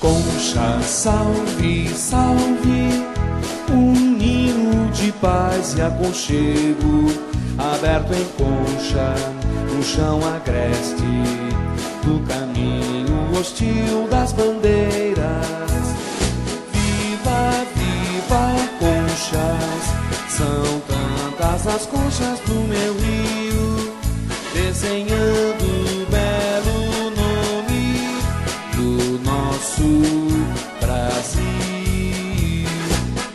Concha, salve, salve, um ninho de paz e aconchego, aberto em Concha, no chão agreste, do caminho hostil das bandeiras. Viva, viva, conchas, são tantas as conchas do meu rio, desenhando o belo nome do nosso Brasil.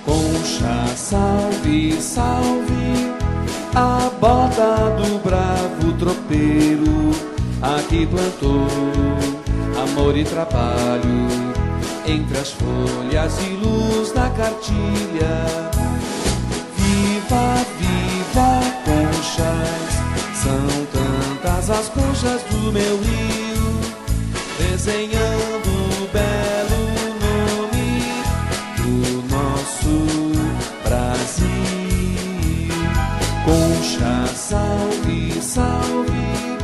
Concha, salve, salve, a bota do bravo tropeiro, aqui plantou amor e trabalho, entre as folhas e luz da cartilha. Viva, viva, conchas, são tantas as conchas do meu rio, desenhando o belo nome do nosso Brasil. Concha, salve, salve,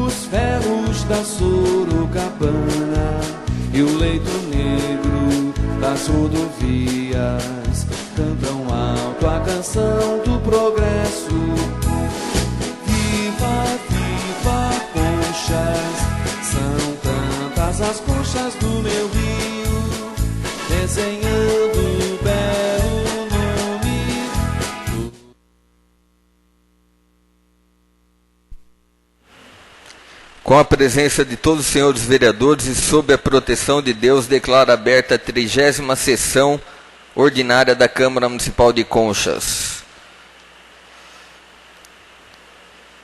os ferros da Sorocabana e o leito negro das rodovias cantam alto a canção do progresso. Viva, viva, conchas, são tantas as conchas do meu rio, desenhando o belo nome do... Com a presença de todos os senhores vereadores e sob a proteção de Deus, declaro aberta a 30ª sessão ordinária da Câmara Municipal de Conchas.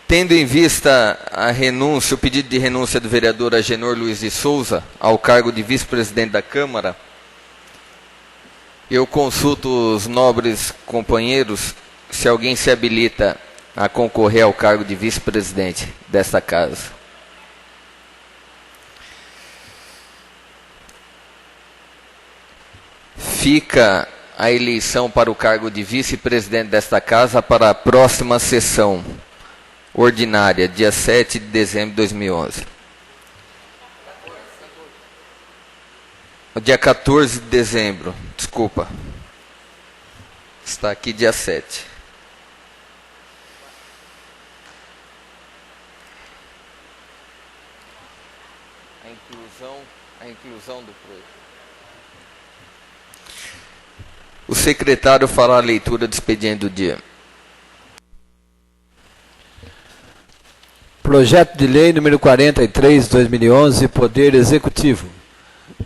Tendo em vista a renúncia, o pedido de renúncia do vereador Agenor Luiz de Souza ao cargo de vice-presidente da Câmara, eu consulto os nobres companheiros se alguém se habilita a concorrer ao cargo de vice-presidente desta casa. Fica a eleição para o cargo de vice-presidente desta casa para a próxima sessão ordinária, dia 7 de dezembro de 2011. Dia 14 de dezembro, desculpa. Está aqui dia 7. A inclusão do projeto. O secretário fará a leitura do expediente do dia. Projeto de Lei número 43, 2011, Poder Executivo.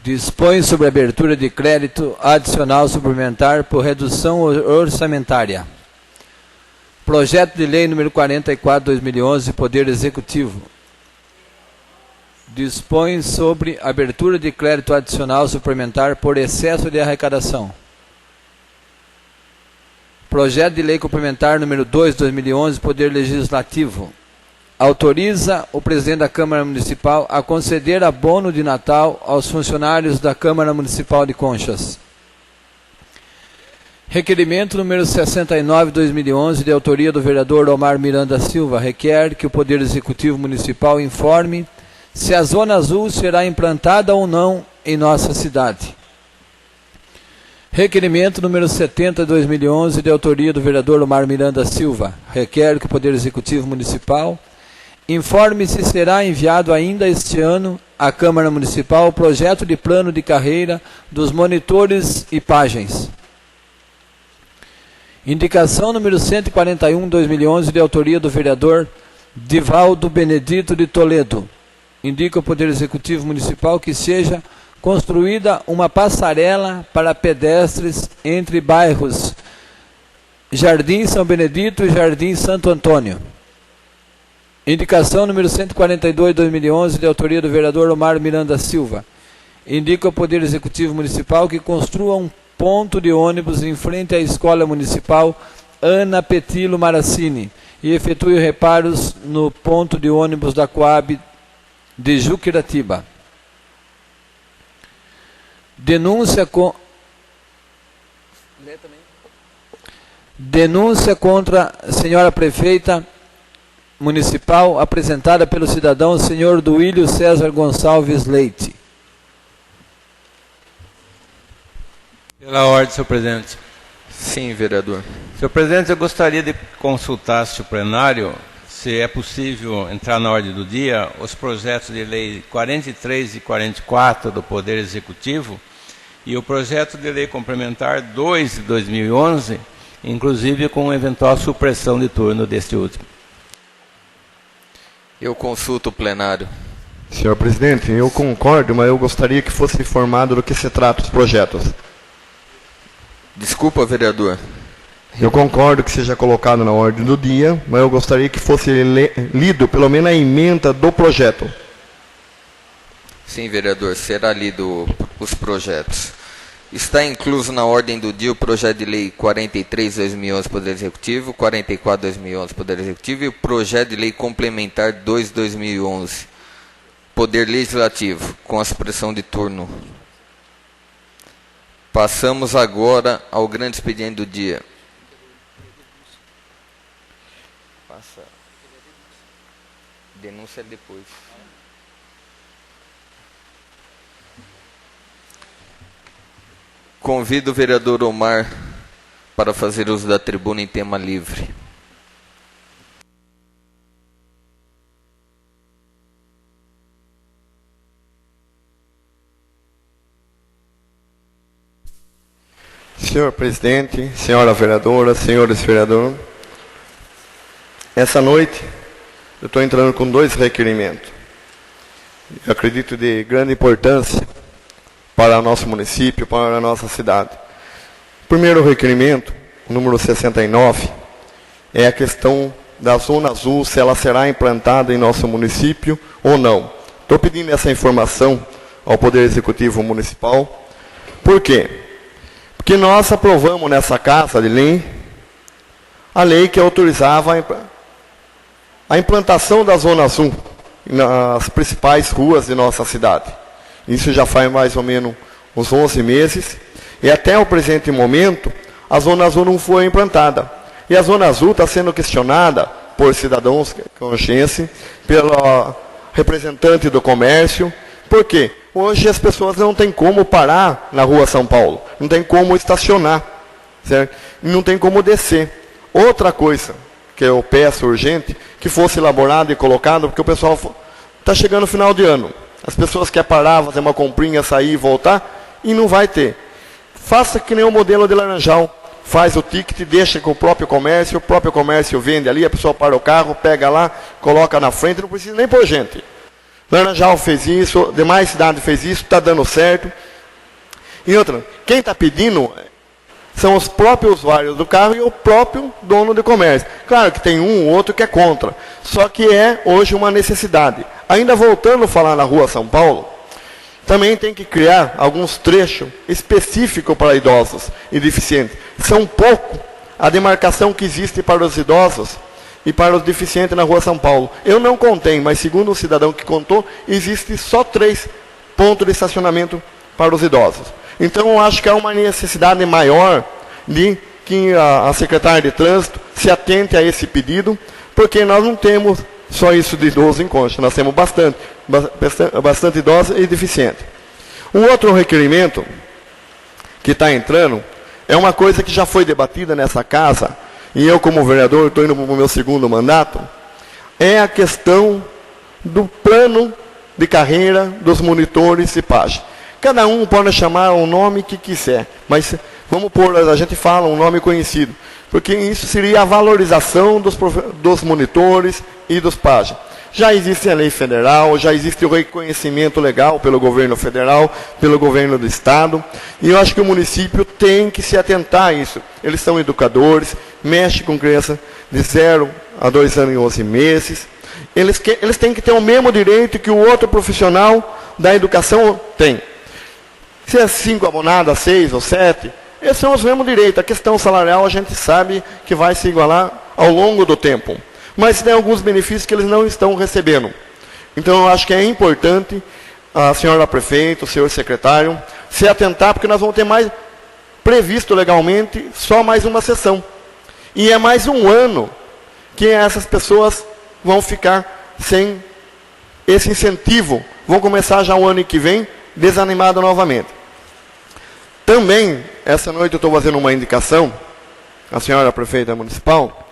Dispõe sobre a abertura de crédito adicional suplementar por redução orçamentária. Projeto de Lei número 44, 2011, Poder Executivo. Dispõe sobre abertura de crédito adicional suplementar por excesso de arrecadação. Projeto de Lei Complementar número 2, 2011, Poder Legislativo. Autoriza o presidente da Câmara Municipal a conceder abono de Natal aos funcionários da Câmara Municipal de Conchas. Requerimento número 69, 2011, de autoria do vereador Omar Miranda Silva, requer que o Poder Executivo Municipal informe se a Zona Azul será implantada ou não em nossa cidade. Requerimento número 70, 2011, de autoria do vereador Omar Miranda Silva, requer que o Poder Executivo Municipal informe se será enviado ainda este ano à Câmara Municipal o projeto de plano de carreira dos monitores e pajens. Indicação número 141, 2011, de autoria do vereador Divaldo Benedito de Toledo. Indica o Poder Executivo Municipal que seja construída uma passarela para pedestres entre bairros Jardim São Benedito e Jardim Santo Antônio. Indicação número 142, 2011, de autoria do vereador Omar Miranda Silva. Indica o Poder Executivo Municipal que construa um ponto de ônibus em frente à Escola Municipal Ana Petilo Maracini e efetue reparos no ponto de ônibus da Coab de Juquiratiba. Denúncia contra a senhora prefeita municipal apresentada pelo cidadão senhor Duílio César Gonçalves Leite. Pela ordem, senhor presidente. Sim, vereador. Senhor presidente, eu gostaria de consultar o plenário se é possível entrar na ordem do dia os projetos de lei 43 e 44 do Poder Executivo e o projeto de lei complementar 2 de 2011, inclusive com eventual supressão de turno deste último. Eu consulto o plenário. Senhor presidente, eu concordo, mas eu gostaria que fosse informado do que se trata os projetos. Desculpa, vereador. Eu concordo que seja colocado na ordem do dia, mas eu gostaria que fosse lido pelo menos a emenda do projeto. Sim, vereador, será lido os projetos. Está incluso na ordem do dia o projeto de lei 43/2011 Poder Executivo, 44/2011 Poder Executivo e o projeto de lei complementar 2/2011 Poder Legislativo, com a supressão de turno. Passamos agora ao grande expediente do dia. Passa. Denúncia depois. Convido o vereador Omar para fazer uso da tribuna em tema livre. Senhor presidente, senhora vereadora, senhores vereadores, essa noite eu estou entrando com 2 requerimentos. Eu acredito de grande importância para o nosso município, para a nossa cidade. O primeiro requerimento, o número 69, é a questão da Zona Azul, se ela será implantada em nosso município ou não. Estou pedindo essa informação ao Poder Executivo Municipal. Por quê? Porque nós aprovamos nessa casa de lei a lei que autorizava a implantação da Zona Azul nas principais ruas de nossa cidade. Isso já faz mais ou menos uns 11 meses. E até o presente momento, a Zona Azul não foi implantada. E a Zona Azul está sendo questionada por cidadãos conscientes, pelo representante do comércio. Por quê? Hoje as pessoas não têm como parar na rua São Paulo. Não tem como estacionar. Certo? E não tem como descer. Outra coisa que eu peço urgente, que fosse elaborado e colocado, porque o pessoal está chegando no final de ano. As pessoas querem parar, fazer uma comprinha, sair e voltar, e não vai ter. Faça que nem o modelo de Laranjal. Faz o ticket, deixa com o próprio comércio vende ali, a pessoa para o carro, pega lá, coloca na frente, não precisa nem pôr gente. Laranjal fez isso, demais cidades fez isso, está dando certo. E outra, quem está pedindo são os próprios usuários do carro e o próprio dono do comércio. Claro que tem um ou outro que é contra, só que é hoje uma necessidade. Ainda voltando a falar na rua São Paulo, também tem que criar alguns trechos específicos para idosos e deficientes. São pouco a demarcação que existe para os idosos e para os deficientes na rua São Paulo. Eu não contei, mas segundo o cidadão que contou, existe só 3 pontos de estacionamento para os idosos. Então eu acho que há uma necessidade maior de que a secretária de trânsito se atente a esse pedido, porque nós não temos só isso de idoso em Concha, nós temos bastante idosos e deficientes. Um outro requerimento que está entrando é uma coisa que já foi debatida nessa casa, e eu como vereador estou indo para o meu 2º mandato, é a questão do plano de carreira dos monitores e páginas. Cada um pode chamar o nome que quiser, mas vamos pôr, a gente fala um nome conhecido, porque isso seria a valorização dos monitores e dos páginas. Já existe a lei federal, já existe o reconhecimento legal pelo governo federal, pelo governo do estado, e eu acho que o município tem que se atentar a isso. Eles são educadores, mexem com criança de 0 a 2 anos e 11 meses. Eles têm que ter o mesmo direito que o outro profissional da educação tem. Se é 5 abonados, 6 ou 7, esses são os mesmos direitos. A questão salarial a gente sabe que vai se igualar ao longo do tempo. Mas tem alguns benefícios que eles não estão recebendo. Então, eu acho que é importante a senhora prefeita, o senhor secretário, se atentar, porque nós vamos ter mais, previsto legalmente, só mais uma sessão. E é mais um ano que essas pessoas vão ficar sem esse incentivo. Vão começar já o ano que vem desanimado novamente. Também essa noite eu estou fazendo uma indicação, à senhora prefeita municipal,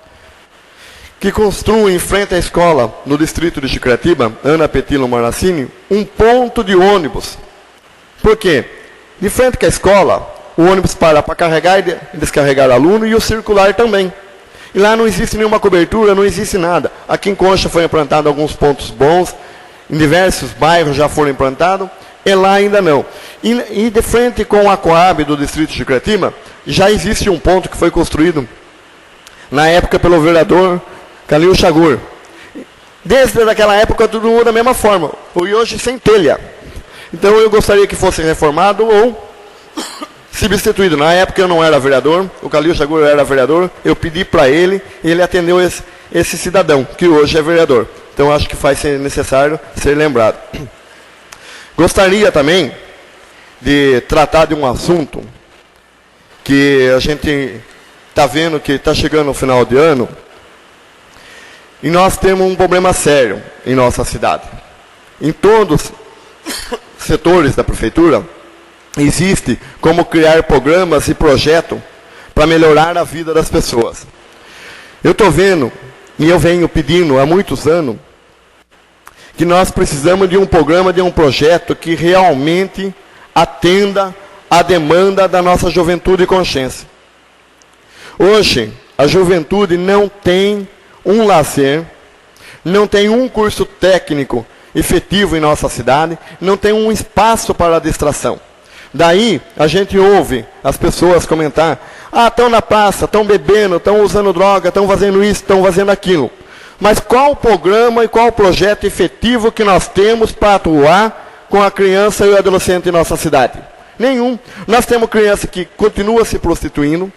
que construa em frente à escola, no distrito de Chicratiba, Ana Petilo Maracini, um ponto de ônibus. Por quê? De frente com a escola, o ônibus para carregar e descarregar aluno e o circular também. E lá não existe nenhuma cobertura, não existe nada. Aqui em Concha foi implantado alguns pontos bons, em diversos bairros já foram implantados, e lá ainda não. E de frente com a Coab do distrito de Chicratiba, já existe um ponto que foi construído na época pelo vereador Calil Chagur. Desde aquela época tudo muda da mesma forma, e hoje sem telha. Então eu gostaria que fosse reformado ou substituído. Na época eu não era vereador, o Calil Chagur era vereador, eu pedi para ele e ele atendeu esse cidadão, que hoje é vereador. Então acho que faz ser necessário ser lembrado. Gostaria também de tratar de um assunto que a gente está vendo que está chegando no final de ano, e nós temos um problema sério em nossa cidade. Em todos os setores da prefeitura, existe como criar programas e projetos para melhorar a vida das pessoas. Eu estou vendo, e eu venho pedindo há muitos anos, que nós precisamos de um programa, de um projeto que realmente atenda à demanda da nossa juventude e consciência. Hoje, a juventude não tem um lazer, não tem um curso técnico efetivo em nossa cidade, não tem um espaço para a distração. Daí, a gente ouve as pessoas comentar, estão na praça, estão bebendo, estão usando droga, estão fazendo isso, estão fazendo aquilo. Mas qual o programa e qual o projeto efetivo que nós temos para atuar com a criança e o adolescente em nossa cidade? Nenhum. Nós temos criança que continua se prostituindo,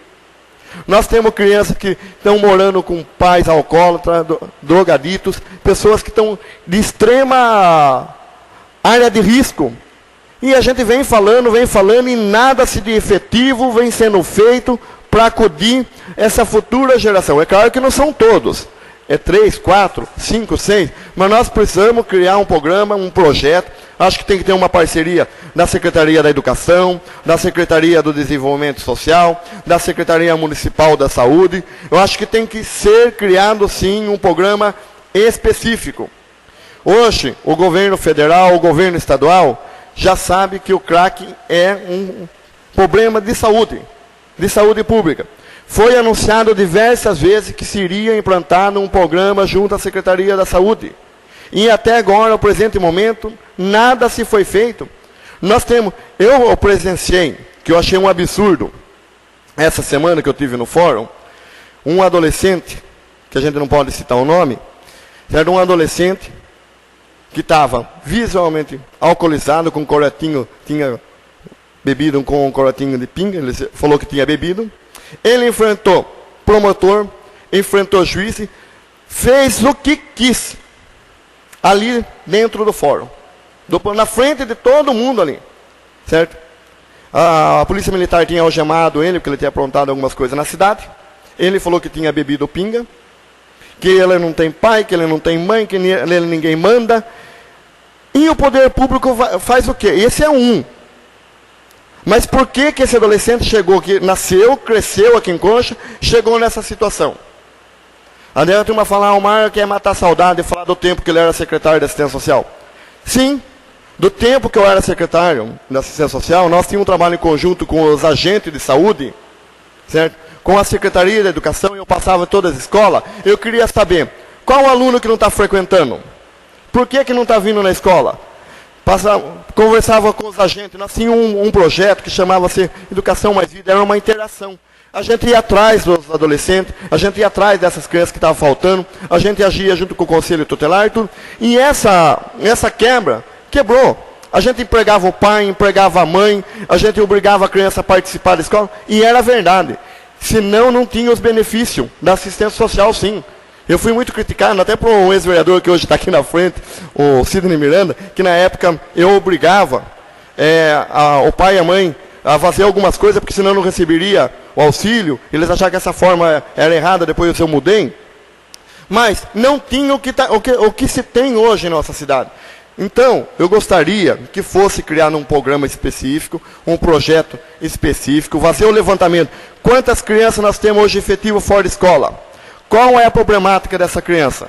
nós temos crianças que estão morando com pais alcoólatras, drogaditos, pessoas que estão de extrema área de risco. E a gente vem falando e nada de efetivo vem sendo feito para acudir essa futura geração. É claro que não são todos. É 3, 4, 5, 6, mas nós precisamos criar um programa, um projeto. Acho que tem que ter uma parceria da Secretaria da Educação, da Secretaria do Desenvolvimento Social, da Secretaria Municipal da Saúde. Eu acho que tem que ser criado, sim, um programa específico. Hoje, o governo federal, o governo estadual, já sabe que o crack é um problema de saúde pública. Foi anunciado diversas vezes que seria implantado um programa junto à Secretaria da Saúde. E até agora, no presente momento, nada se foi feito. Eu presenciei, que eu achei um absurdo, essa semana que eu tive no fórum, um adolescente, que a gente não pode citar o nome, era um adolescente que estava visualmente alcoolizado, com um corotinho, tinha bebido com um corotinho de pinga, ele falou que tinha bebido. Ele enfrentou promotor, enfrentou juiz, fez o que quis ali dentro do fórum, na frente de todo mundo ali, certo? A polícia militar tinha algemado ele, porque ele tinha aprontado algumas coisas na cidade. Ele falou que tinha bebido pinga, que ele não tem pai, que ele não tem mãe, que ele ninguém manda. E o poder público faz o quê? Esse é um. Mas por que esse adolescente chegou, que nasceu, cresceu aqui em Concha, chegou nessa situação? A turma falar, o Mar quer matar a saudade e falar do tempo que ele era secretário de Assistência Social. Sim, do tempo que eu era secretário de Assistência Social, nós tínhamos um trabalho em conjunto com os agentes de saúde, certo? Com a Secretaria da Educação, eu passava em todas as escolas, eu queria saber, qual aluno que não está frequentando? Por que não está vindo na escola? Conversava com os agentes, nós tínhamos um projeto que chamava-se Educação Mais Vida, era uma interação. A gente ia atrás dos adolescentes, a gente ia atrás dessas crianças que estavam faltando, a gente agia junto com o Conselho Tutelar e tudo. E essa quebra quebrou. A gente empregava o pai, empregava a mãe, a gente obrigava a criança a participar da escola, e era verdade. Senão não tinha os benefícios da assistência social, sim. Eu fui muito criticado, até por um ex-vereador que hoje está aqui na frente, o Sidney Miranda, que na época eu obrigava o pai e a mãe a fazer algumas coisas, porque senão não receberia o auxílio. Eles achavam que essa forma era errada, depois eu mudei. Mas não tinha o que se tem hoje em nossa cidade. Então, eu gostaria que fosse criado um programa específico, um projeto específico, fazer o levantamento. Quantas crianças nós temos hoje efetivo fora de escola? Qual é a problemática dessa criança?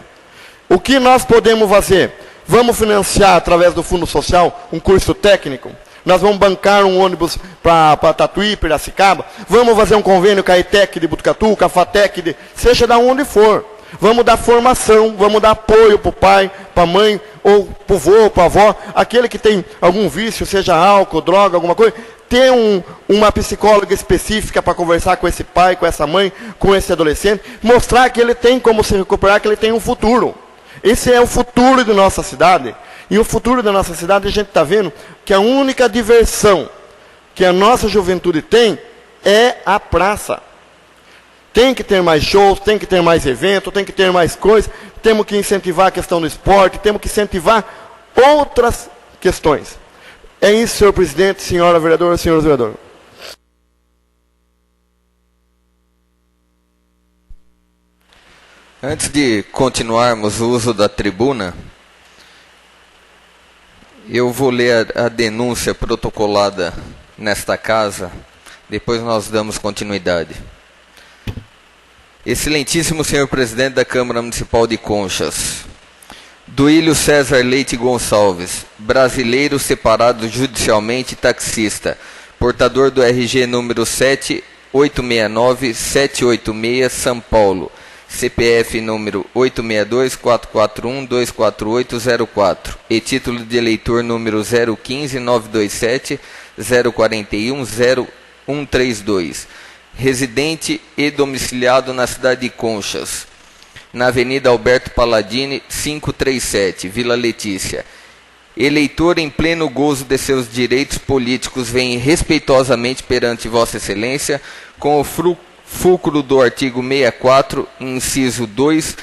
O que nós podemos fazer? Vamos financiar, através do Fundo Social, um curso técnico? Nós vamos bancar um ônibus para Tatuí, Piracicaba? Vamos fazer um convênio com a ETEC de Botucatu, com a FATEC, seja de onde for. Vamos dar formação, vamos dar apoio para o pai, para a mãe, ou para o vô, para a avó, aquele que tem algum vício, seja álcool, droga, alguma coisa, ter uma psicóloga específica para conversar com esse pai, com essa mãe, com esse adolescente, mostrar que ele tem como se recuperar, que ele tem um futuro. Esse é o futuro de nossa cidade. E o futuro da nossa cidade, a gente está vendo que a única diversão que a nossa juventude tem é a praça. Tem que ter mais shows, tem que ter mais eventos, tem que ter mais coisas. Temos que incentivar a questão do esporte, temos que incentivar outras questões. É isso, senhor presidente, senhora vereadora, senhores vereadores. Antes de continuarmos o uso da tribuna, eu vou ler a denúncia protocolada nesta casa, depois nós damos continuidade. Excelentíssimo senhor presidente da Câmara Municipal de Conchas, Duílio César Leite Gonçalves, brasileiro separado judicialmente, taxista, portador do RG número 7869786, São Paulo, CPF número 862-441-24804 e título de eleitor número 015-927-041-0132. Residente e domiciliado na cidade de Conchas, na Avenida Alberto Palladini, 537, Vila Letícia. Eleitor em pleno gozo de seus direitos políticos, vem respeitosamente perante Vossa Excelência, com o fulcro do artigo 64, inciso 2,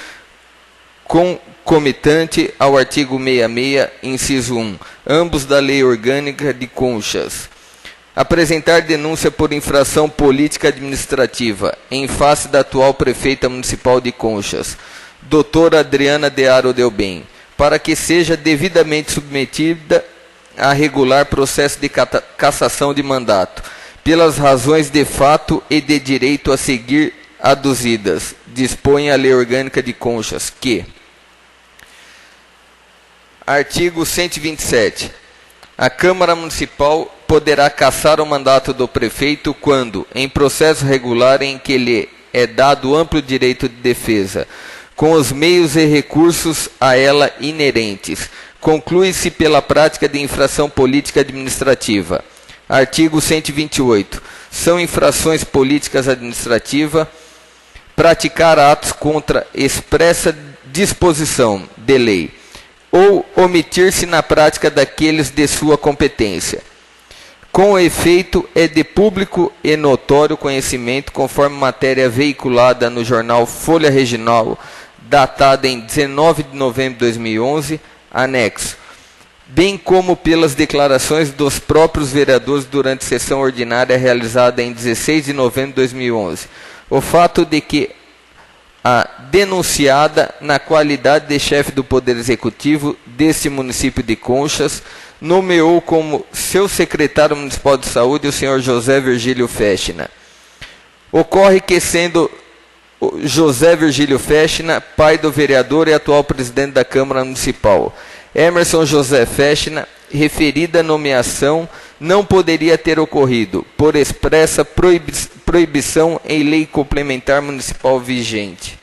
concomitante ao artigo 66, inciso 1, ambos da Lei Orgânica de Conchas. Apresentar denúncia por infração política administrativa em face da atual prefeita municipal de Conchas, doutora Adriana Dearo Delbem, para que seja devidamente submetida a regular processo de cassação de mandato, pelas razões de fato e de direito a seguir aduzidas. Dispõe a Lei Orgânica de Conchas que... Artigo 127. A Câmara Municipal poderá cassar o mandato do prefeito quando, em processo regular em que lhe é dado amplo direito de defesa, com os meios e recursos a ela inerentes, conclui-se pela prática de infração política administrativa. Artigo 128. São infrações políticas administrativas praticar atos contra expressa disposição de lei, ou omitir-se na prática daqueles de sua competência. Com efeito, é de público e notório conhecimento, conforme matéria veiculada no jornal Folha Regional, datada em 19 de novembro de 2011, anexo, bem como pelas declarações dos próprios vereadores durante sessão ordinária realizada em 16 de novembro de 2011, o fato de que a denunciada, na qualidade de chefe do Poder Executivo deste município de Conchas, nomeou como seu secretário municipal de saúde o senhor José Virgílio Fechina. Ocorre que, sendo José Virgílio Fechina, pai do vereador e atual presidente da Câmara Municipal, Emerson José Fechina, referida nomeação não poderia ter ocorrido, por expressa proibição em lei complementar municipal vigente.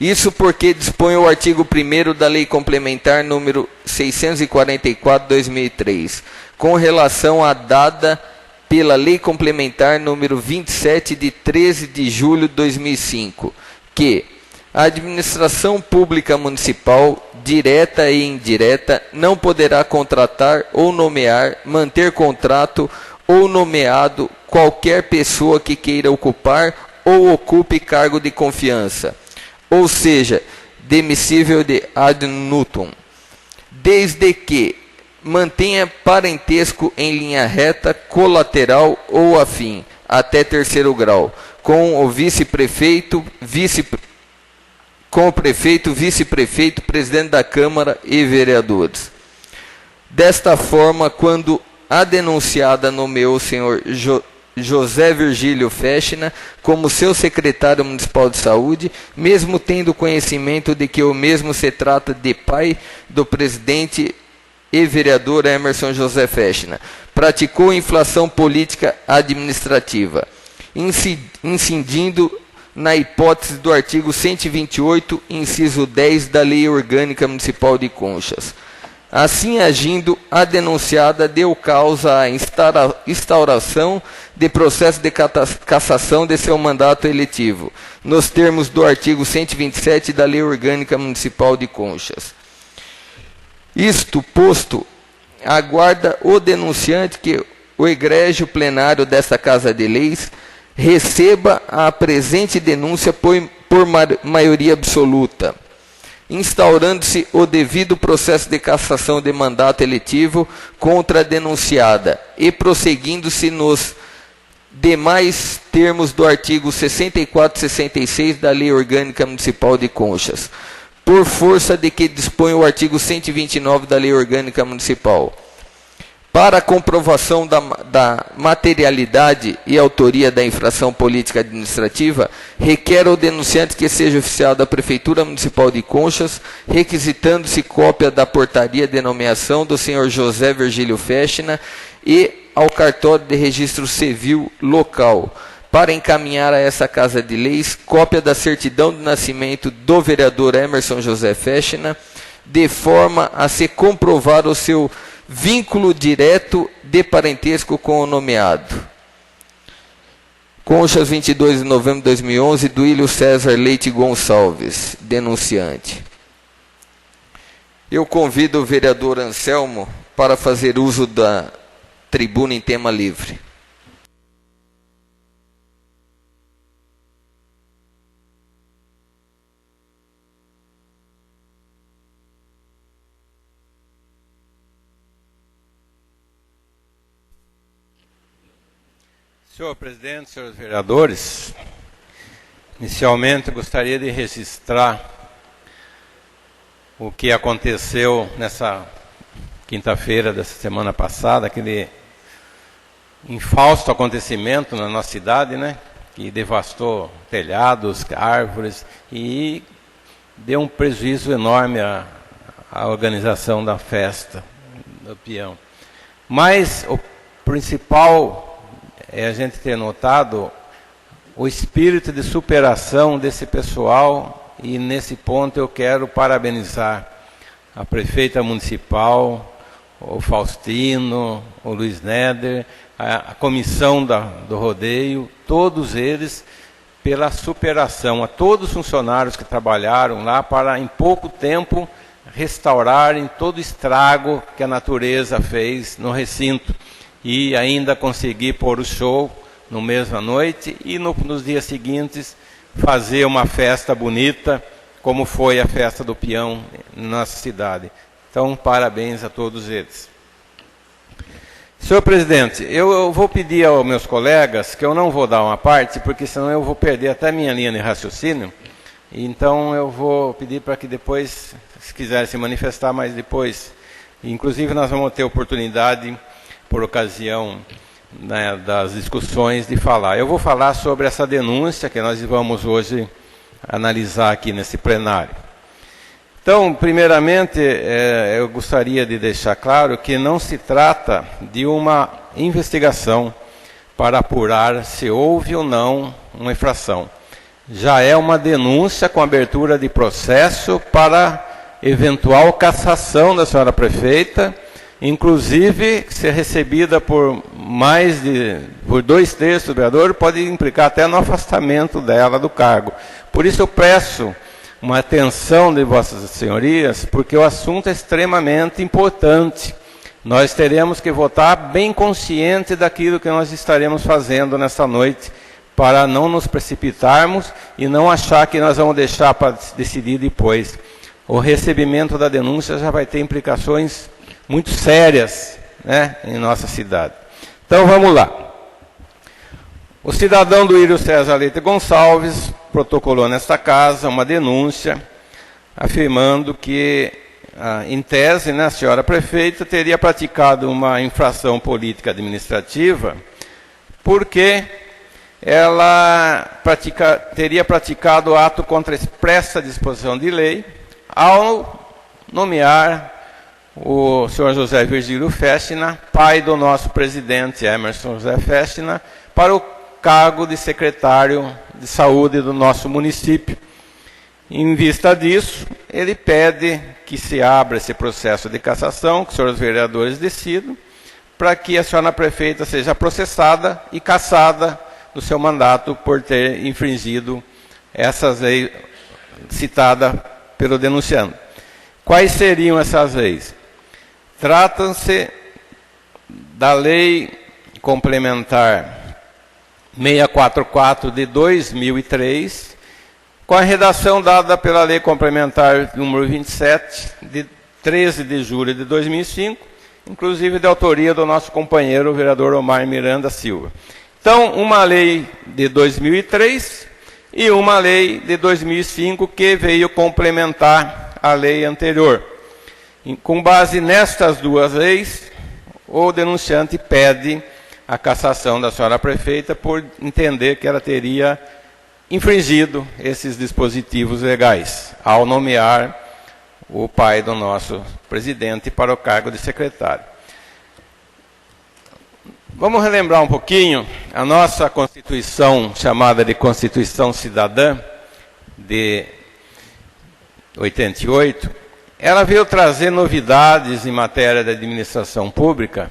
Isso porque dispõe o artigo 1º da Lei Complementar número 644/2003, com relação à dada pela Lei Complementar número 27 de 13 de julho de 2005, que a administração pública municipal, direta e indireta, não poderá contratar ou nomear, manter contrato ou nomeado qualquer pessoa que queira ocupar ou ocupe cargo de confiança, ou seja, demissível de ad nutum, desde que mantenha parentesco em linha reta, colateral ou afim, até 3º grau, com o vice-prefeito, com o prefeito, vice-prefeito, presidente da Câmara e vereadores. Desta forma, quando a denunciada nomeou o senhor José Virgílio Fechner como seu secretário municipal de saúde, mesmo tendo conhecimento de que o mesmo se trata de pai do presidente e vereador Emerson José Fechner, praticou inflação política administrativa, incidindo na hipótese do artigo 128, inciso 10 da Lei Orgânica Municipal de Conchas. Assim agindo, a denunciada deu causa à instauração de processo de cassação de seu mandato eletivo, nos termos do artigo 127 da Lei Orgânica Municipal de Conchas. Isto posto, aguarda o denunciante que o egrégio plenário desta Casa de Leis receba a presente denúncia por maioria absoluta, instaurando-se o devido processo de cassação de mandato eletivo contra a denunciada e prosseguindo-se nos demais termos do artigo 64 e 66 da Lei Orgânica Municipal de Conchas, por força de que dispõe o artigo 129 da Lei Orgânica Municipal. Para a comprovação da materialidade e autoria da infração política administrativa, requer ao denunciante que seja oficial da Prefeitura Municipal de Conchas, requisitando-se cópia da portaria de nomeação do senhor José Virgílio Fechner e ao cartório de registro civil local, para encaminhar a essa Casa de Leis cópia da certidão de nascimento do vereador Emerson José Fechner, de forma a se comprovar o seu vínculo direto de parentesco com o nomeado. Conchas, 22 de novembro de 2011, Duílio César Leite Gonçalves, denunciante. Eu convido o vereador Anselmo para fazer uso da tribuna em tema livre. Senhor presidente, senhores vereadores, inicialmente gostaria de registrar o que aconteceu nessa quinta-feira dessa semana passada, aquele infausto acontecimento na nossa cidade, né, que devastou telhados, árvores e deu um prejuízo enorme à organização da festa do peão. Mas o principal é a gente ter notado o espírito de superação desse pessoal, e nesse ponto eu quero parabenizar a prefeita municipal, o Faustino, o Luiz Neder, a comissão do rodeio, todos eles pela superação, a todos os funcionários que trabalharam lá para em pouco tempo restaurarem todo o estrago que a natureza fez no recinto. E ainda conseguir pôr o show no mesma noite e nos dias seguintes fazer uma festa bonita, como foi a festa do peão na nossa cidade. Então, parabéns a todos eles. Senhor presidente, eu vou pedir aos meus colegas que eu não vou dar uma parte, porque senão eu vou perder até minha linha de raciocínio. Então, eu vou pedir para que depois, se quiserem se manifestar, mas depois, inclusive nós vamos ter oportunidade, por ocasião, né, das discussões, de falar. Eu vou falar sobre essa denúncia que nós vamos hoje analisar aqui nesse plenário. Então, primeiramente, eu gostaria de deixar claro que não se trata de uma investigação para apurar se houve ou não uma infração. Já é uma denúncia com abertura de processo para eventual cassação da senhora prefeita, inclusive, ser recebida por por 2/3 do vereador, pode implicar até no afastamento dela do cargo. Por isso eu peço uma atenção de vossas senhorias, porque o assunto é extremamente importante. Nós teremos que votar bem consciente daquilo que nós estaremos fazendo nesta noite, para não nos precipitarmos e não achar que nós vamos deixar para decidir depois. O recebimento da denúncia já vai ter implicações muito sérias, né, em nossa cidade. Então vamos lá. O cidadão Duílio César Leite Gonçalves protocolou nesta casa uma denúncia afirmando que, em tese, né, a senhora prefeita teria praticado uma infração política administrativa porque ela teria praticado ato contra a expressa disposição de lei ao nomear o senhor José Virgílio Festina, pai do nosso presidente Emerson José Festina, para o cargo de secretário de saúde do nosso município. Em vista disso, ele pede que se abra esse processo de cassação, que os senhores vereadores decidam, para que a senhora prefeita seja processada e cassada do seu mandato por ter infringido essas leis citadas pelo denunciante. Quais seriam essas leis? Tratam-se da Lei Complementar 644 de 2003, com a redação dada pela Lei Complementar número 27, de 13 de julho de 2005, inclusive de autoria do nosso companheiro, o vereador Omar Miranda Silva. Então, uma lei de 2003 e uma lei de 2005 que veio complementar a lei anterior. Com base nestas duas leis, o denunciante pede a cassação da senhora prefeita por entender que ela teria infringido esses dispositivos legais ao nomear o pai do nosso presidente para o cargo de secretário. Vamos relembrar um pouquinho a nossa Constituição, chamada de Constituição Cidadã, de 88. Ela veio trazer novidades em matéria de administração pública,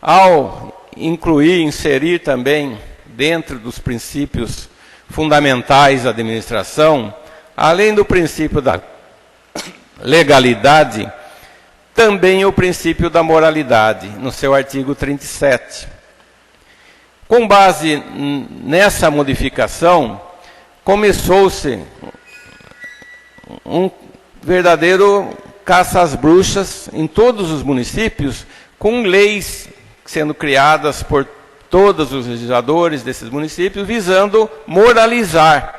ao inserir também, dentro dos princípios fundamentais da administração, além do princípio da legalidade, também o princípio da moralidade, no seu artigo 37. Com base nessa modificação, começou-se um verdadeiro caça às bruxas em todos os municípios, com leis sendo criadas por todos os legisladores desses municípios, visando moralizar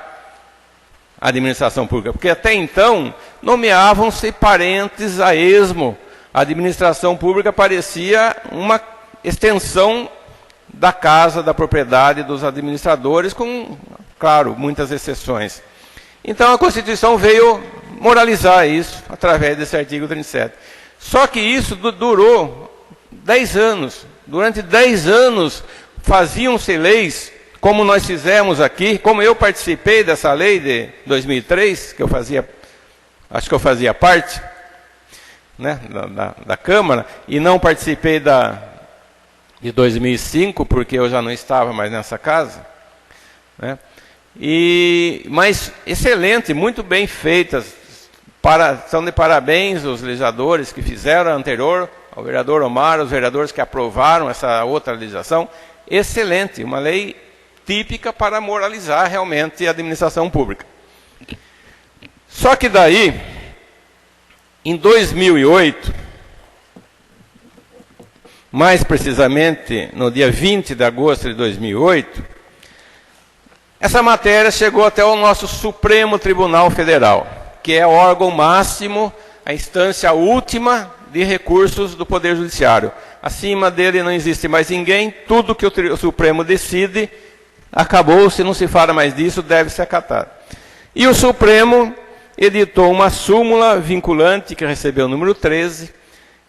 a administração pública. Porque até então, nomeavam-se parentes a esmo. A administração pública parecia uma extensão da casa, da propriedade dos administradores, com, claro, muitas exceções. Então a Constituição veio moralizar isso através desse artigo 37. Só que isso durou 10 anos. Durante 10 anos faziam-se leis, como nós fizemos aqui, como eu participei dessa lei de 2003, que acho que eu fazia parte, né, da Câmara, e não participei de 2005, porque eu já não estava mais nessa casa, né? Mas excelente, muito bem feitas, são de parabéns os legisladores que fizeram a anterior, ao vereador Omar, os vereadores que aprovaram essa outra legislação. Excelente, uma lei típica para moralizar realmente a administração pública. Só que daí, em 2008, mais precisamente no dia 20 de agosto de 2008, essa matéria chegou até o nosso Supremo Tribunal Federal, que é o órgão máximo, a instância última de recursos do Poder Judiciário. Acima dele não existe mais ninguém, tudo que o Supremo decide, acabou, se não se fala mais disso, deve ser acatado. E o Supremo editou uma súmula vinculante, que recebeu o número 13,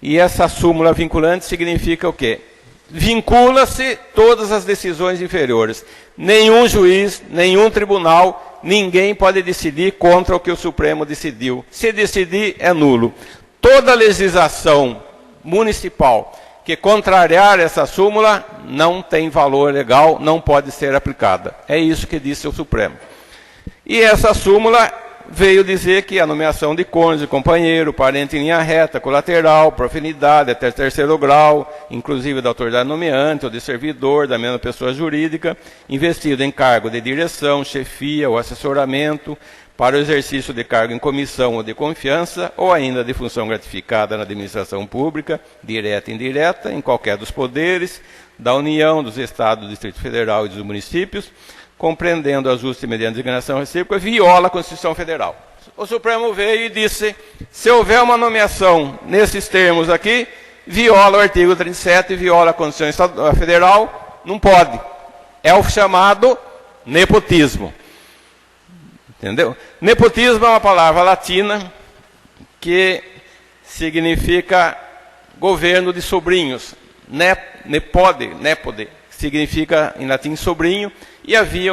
e essa súmula vinculante significa o quê? Vincula-se todas as decisões inferiores. Nenhum juiz, nenhum tribunal, ninguém pode decidir contra o que o Supremo decidiu. Se decidir, é nulo. Toda legislação municipal que contrariar essa súmula não tem valor legal, não pode ser aplicada. É isso que disse o Supremo. E essa súmula veio dizer que a nomeação de cônjuge, companheiro, parente em linha reta, colateral, por afinidade, até terceiro grau, inclusive da autoridade nomeante ou de servidor, da mesma pessoa jurídica, investido em cargo de direção, chefia ou assessoramento, para o exercício de cargo em comissão ou de confiança, ou ainda de função gratificada na administração pública, direta e indireta, em qualquer dos poderes, da União, dos Estados, do Distrito Federal e dos municípios, compreendendo o ajuste mediante designação recíproca, viola a Constituição Federal. O Supremo veio e disse, se houver uma nomeação nesses termos aqui, viola o artigo 37, viola a Constituição Federal, não pode. É o chamado nepotismo. Entendeu? Nepotismo é uma palavra latina que significa governo de sobrinhos. Nepode, significa em latim sobrinho, e havia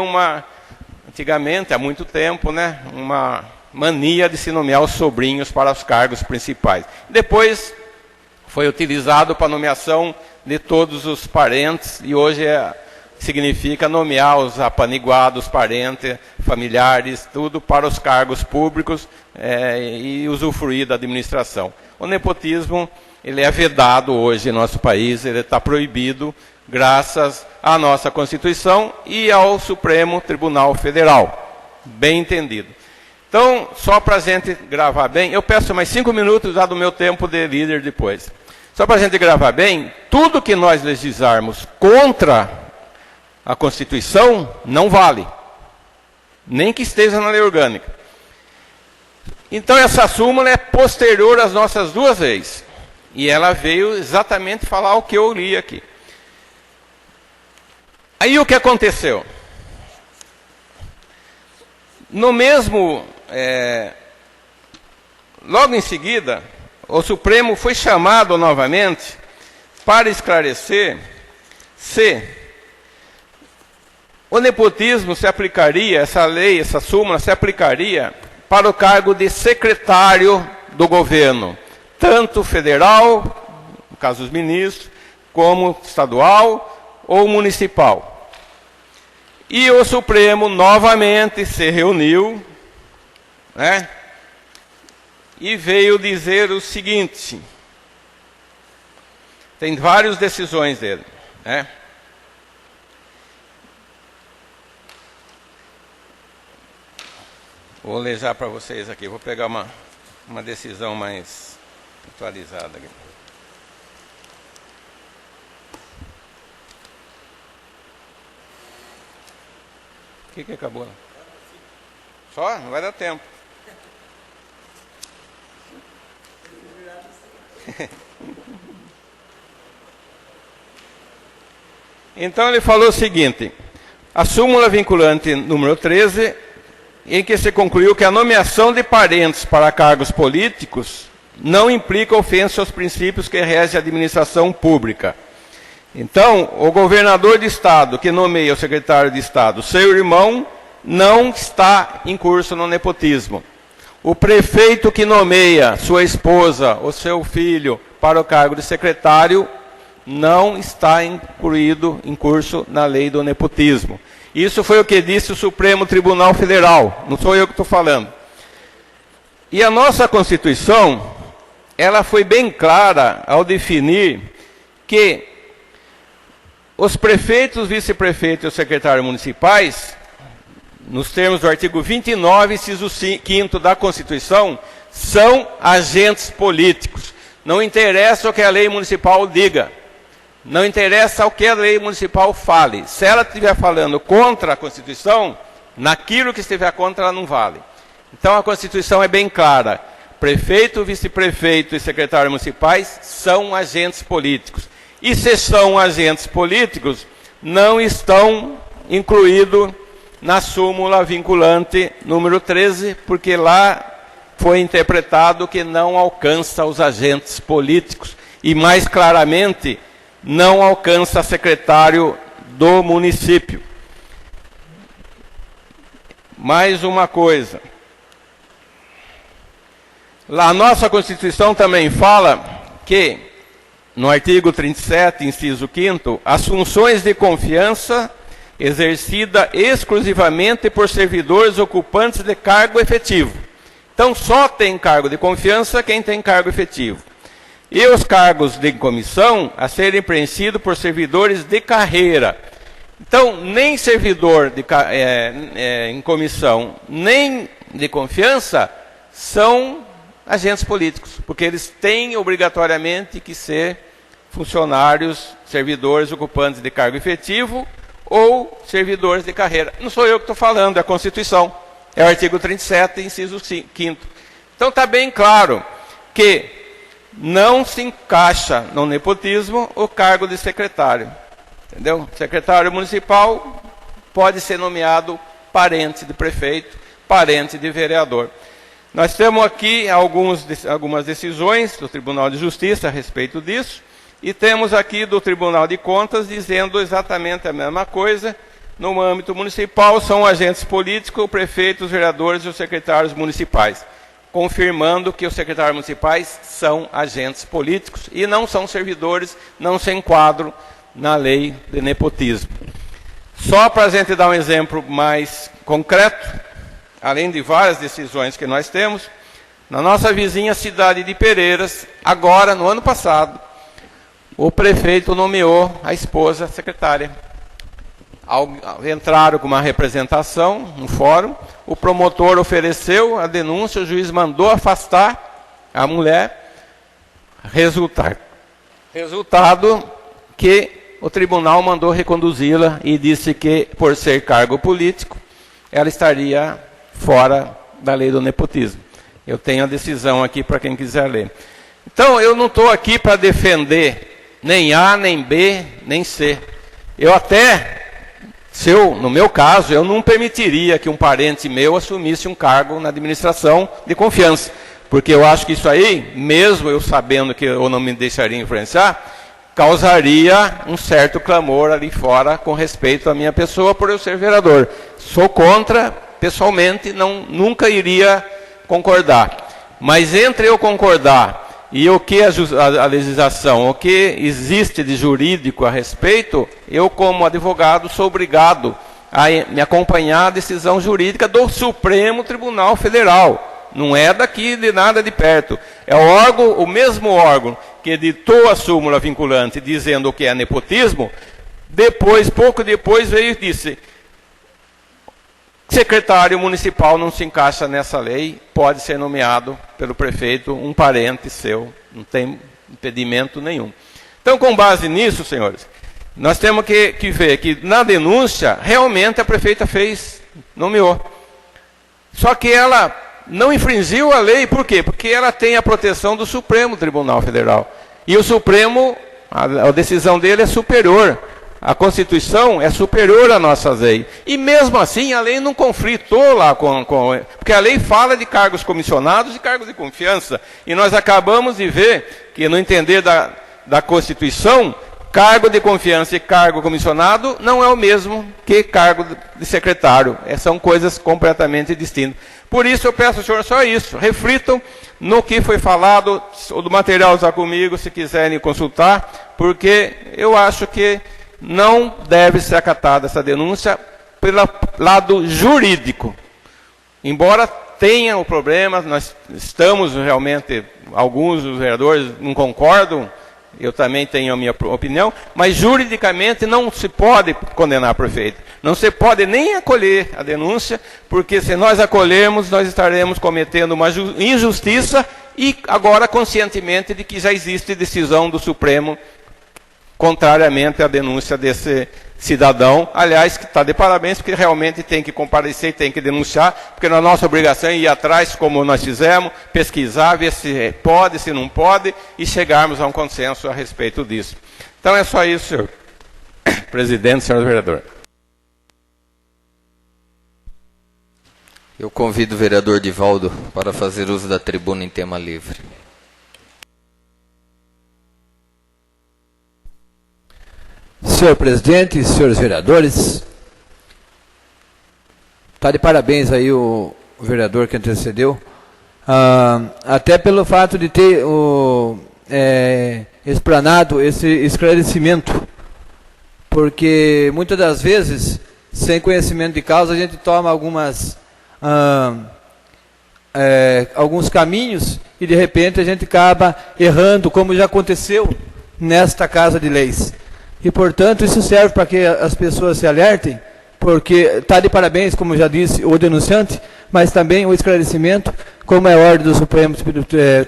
antigamente, há muito tempo, né, uma mania de se nomear os sobrinhos para os cargos principais. Depois foi utilizado para a nomeação de todos os parentes, e hoje significa nomear os apaniguados, parentes, familiares, tudo para os cargos públicos e usufruir da administração. O nepotismo, ele é vedado hoje em nosso país, ele está proibido graças à nossa Constituição e ao Supremo Tribunal Federal. Bem entendido. Então, só para a gente gravar bem, eu peço mais 5 minutos do meu tempo de líder depois. Só para a gente gravar bem, tudo que nós legislarmos contra a Constituição não vale. Nem que esteja na lei orgânica. Então, essa súmula é posterior às nossas duas leis. E ela veio exatamente falar o que eu li aqui. Aí o que aconteceu? No mesmo, logo em seguida, o Supremo foi chamado novamente para esclarecer se o nepotismo se aplicaria, essa lei, essa súmula se aplicaria para o cargo de secretário do governo, tanto federal, no caso dos ministros, como estadual ou municipal. E o Supremo novamente se reuniu, né, e veio dizer o seguinte, tem várias decisões dele, né? Vou ler já para vocês aqui, vou pegar uma decisão mais atualizada aqui. O que acabou? Só? Não vai dar tempo. Então ele falou o seguinte, a súmula vinculante número 13, em que se concluiu que a nomeação de parentes para cargos políticos não implica ofensa aos princípios que regem a administração pública. Então, o governador de estado que nomeia o secretário de estado, seu irmão, não está em curso no nepotismo. O prefeito que nomeia sua esposa ou seu filho para o cargo de secretário não está incluído em curso na lei do nepotismo. Isso foi o que disse o Supremo Tribunal Federal, não sou eu que estou falando. E a nossa Constituição, ela foi bem clara ao definir que os prefeitos, vice-prefeitos e os secretários municipais, nos termos do artigo 29, inciso 5º da Constituição, são agentes políticos. Não interessa o que a lei municipal diga. Não interessa o que a lei municipal fale. Se ela estiver falando contra a Constituição, naquilo que estiver contra, ela não vale. Então a Constituição é bem clara. Prefeito, vice-prefeito e secretários municipais são agentes políticos. E se são agentes políticos, não estão incluídos na súmula vinculante número 13, porque lá foi interpretado que não alcança os agentes políticos. E mais claramente, não alcança secretário do município. Mais uma coisa. Lá a nossa Constituição também fala que, no artigo 37, inciso 5º, as funções de confiança exercida exclusivamente por servidores ocupantes de cargo efetivo. Então, só tem cargo de confiança quem tem cargo efetivo. E os cargos de comissão a serem preenchidos por servidores de carreira. Então, nem servidor em comissão, nem de confiança, são agentes políticos, porque eles têm obrigatoriamente que ser funcionários, servidores ocupantes de cargo efetivo ou servidores de carreira. Não sou eu que estou falando, é a Constituição. É o artigo 37, inciso 5º. Então está bem claro que não se encaixa no nepotismo o cargo de secretário. Entendeu? Secretário municipal pode ser nomeado parente de prefeito, parente de vereador. Nós temos aqui algumas decisões do Tribunal de Justiça a respeito disso, e temos aqui do Tribunal de Contas dizendo exatamente a mesma coisa. No âmbito municipal, são agentes políticos, o prefeito, os vereadores e os secretários municipais, confirmando que os secretários municipais são agentes políticos e não são servidores, não se enquadram na lei de nepotismo. Só para a gente dar um exemplo mais concreto, além de várias decisões que nós temos, na nossa vizinha cidade de Pereiras, agora, no ano passado, o prefeito nomeou a esposa secretária. Entraram com uma representação no fórum, o promotor ofereceu a denúncia, o juiz mandou afastar a mulher. Resultado que o tribunal mandou reconduzi-la e disse que, por ser cargo político, ela estaria fora da lei do nepotismo. Eu tenho a decisão aqui para quem quiser ler. Então, eu não estou aqui para defender nem A, nem B, nem C. Eu até, no meu caso, eu não permitiria que um parente meu assumisse um cargo na administração de confiança. Porque eu acho que isso aí, mesmo eu sabendo que eu não me deixaria influenciar, causaria um certo clamor ali fora com respeito à minha pessoa por eu ser vereador. Sou contra, pessoalmente, nunca iria concordar. Mas entre eu concordar e o que a legislação, o que existe de jurídico a respeito, eu, como advogado, sou obrigado a me acompanhar a decisão jurídica do Supremo Tribunal Federal. Não é daqui de nada de perto. É o mesmo órgão que editou a súmula vinculante dizendo o que é nepotismo, pouco depois veio e disse: secretário municipal não se encaixa nessa lei, pode ser nomeado pelo prefeito um parente seu, não tem impedimento nenhum. Então, com base nisso, senhores, nós temos que ver que na denúncia, realmente a prefeita nomeou. Só que ela não infringiu a lei, por quê? Porque ela tem a proteção do Supremo Tribunal Federal. E o Supremo, a decisão dele é superior. A Constituição é superior à nossa lei. E mesmo assim, a lei não conflitou lá porque a lei fala de cargos comissionados e cargos de confiança. E nós acabamos de ver que, no entender da Constituição, cargo de confiança e cargo comissionado não é o mesmo que cargo de secretário. São coisas completamente distintas. Por isso, eu peço ao senhor só isso. Reflitam no que foi falado. O material está comigo, se quiserem consultar, porque eu acho que não deve ser acatada essa denúncia pelo lado jurídico. Embora tenha o problema, nós estamos realmente, alguns dos vereadores não concordam, eu também tenho a minha opinião, mas juridicamente não se pode condenar o prefeito. Não se pode nem acolher a denúncia, porque se nós acolhermos, nós estaremos cometendo uma injustiça e agora conscientemente de que já existe decisão do Supremo contrariamente à denúncia desse cidadão, aliás, que está de parabéns, porque realmente tem que comparecer, tem que denunciar, porque na nossa obrigação é ir atrás, como nós fizemos, pesquisar, ver se pode, se não pode, e chegarmos a um consenso a respeito disso. Então é só isso, senhor presidente, senhor vereador. Eu convido o vereador Divaldo para fazer uso da tribuna em tema livre. Senhor presidente, senhores vereadores, está de parabéns aí o vereador que antecedeu, até pelo fato de ter explanado esse esclarecimento, porque muitas das vezes, sem conhecimento de causa, a gente toma alguns caminhos e de repente a gente acaba errando, como já aconteceu nesta Casa de Leis. E, portanto, isso serve para que as pessoas se alertem, porque está de parabéns, como já disse o denunciante, mas também o esclarecimento, como é a ordem do Supremo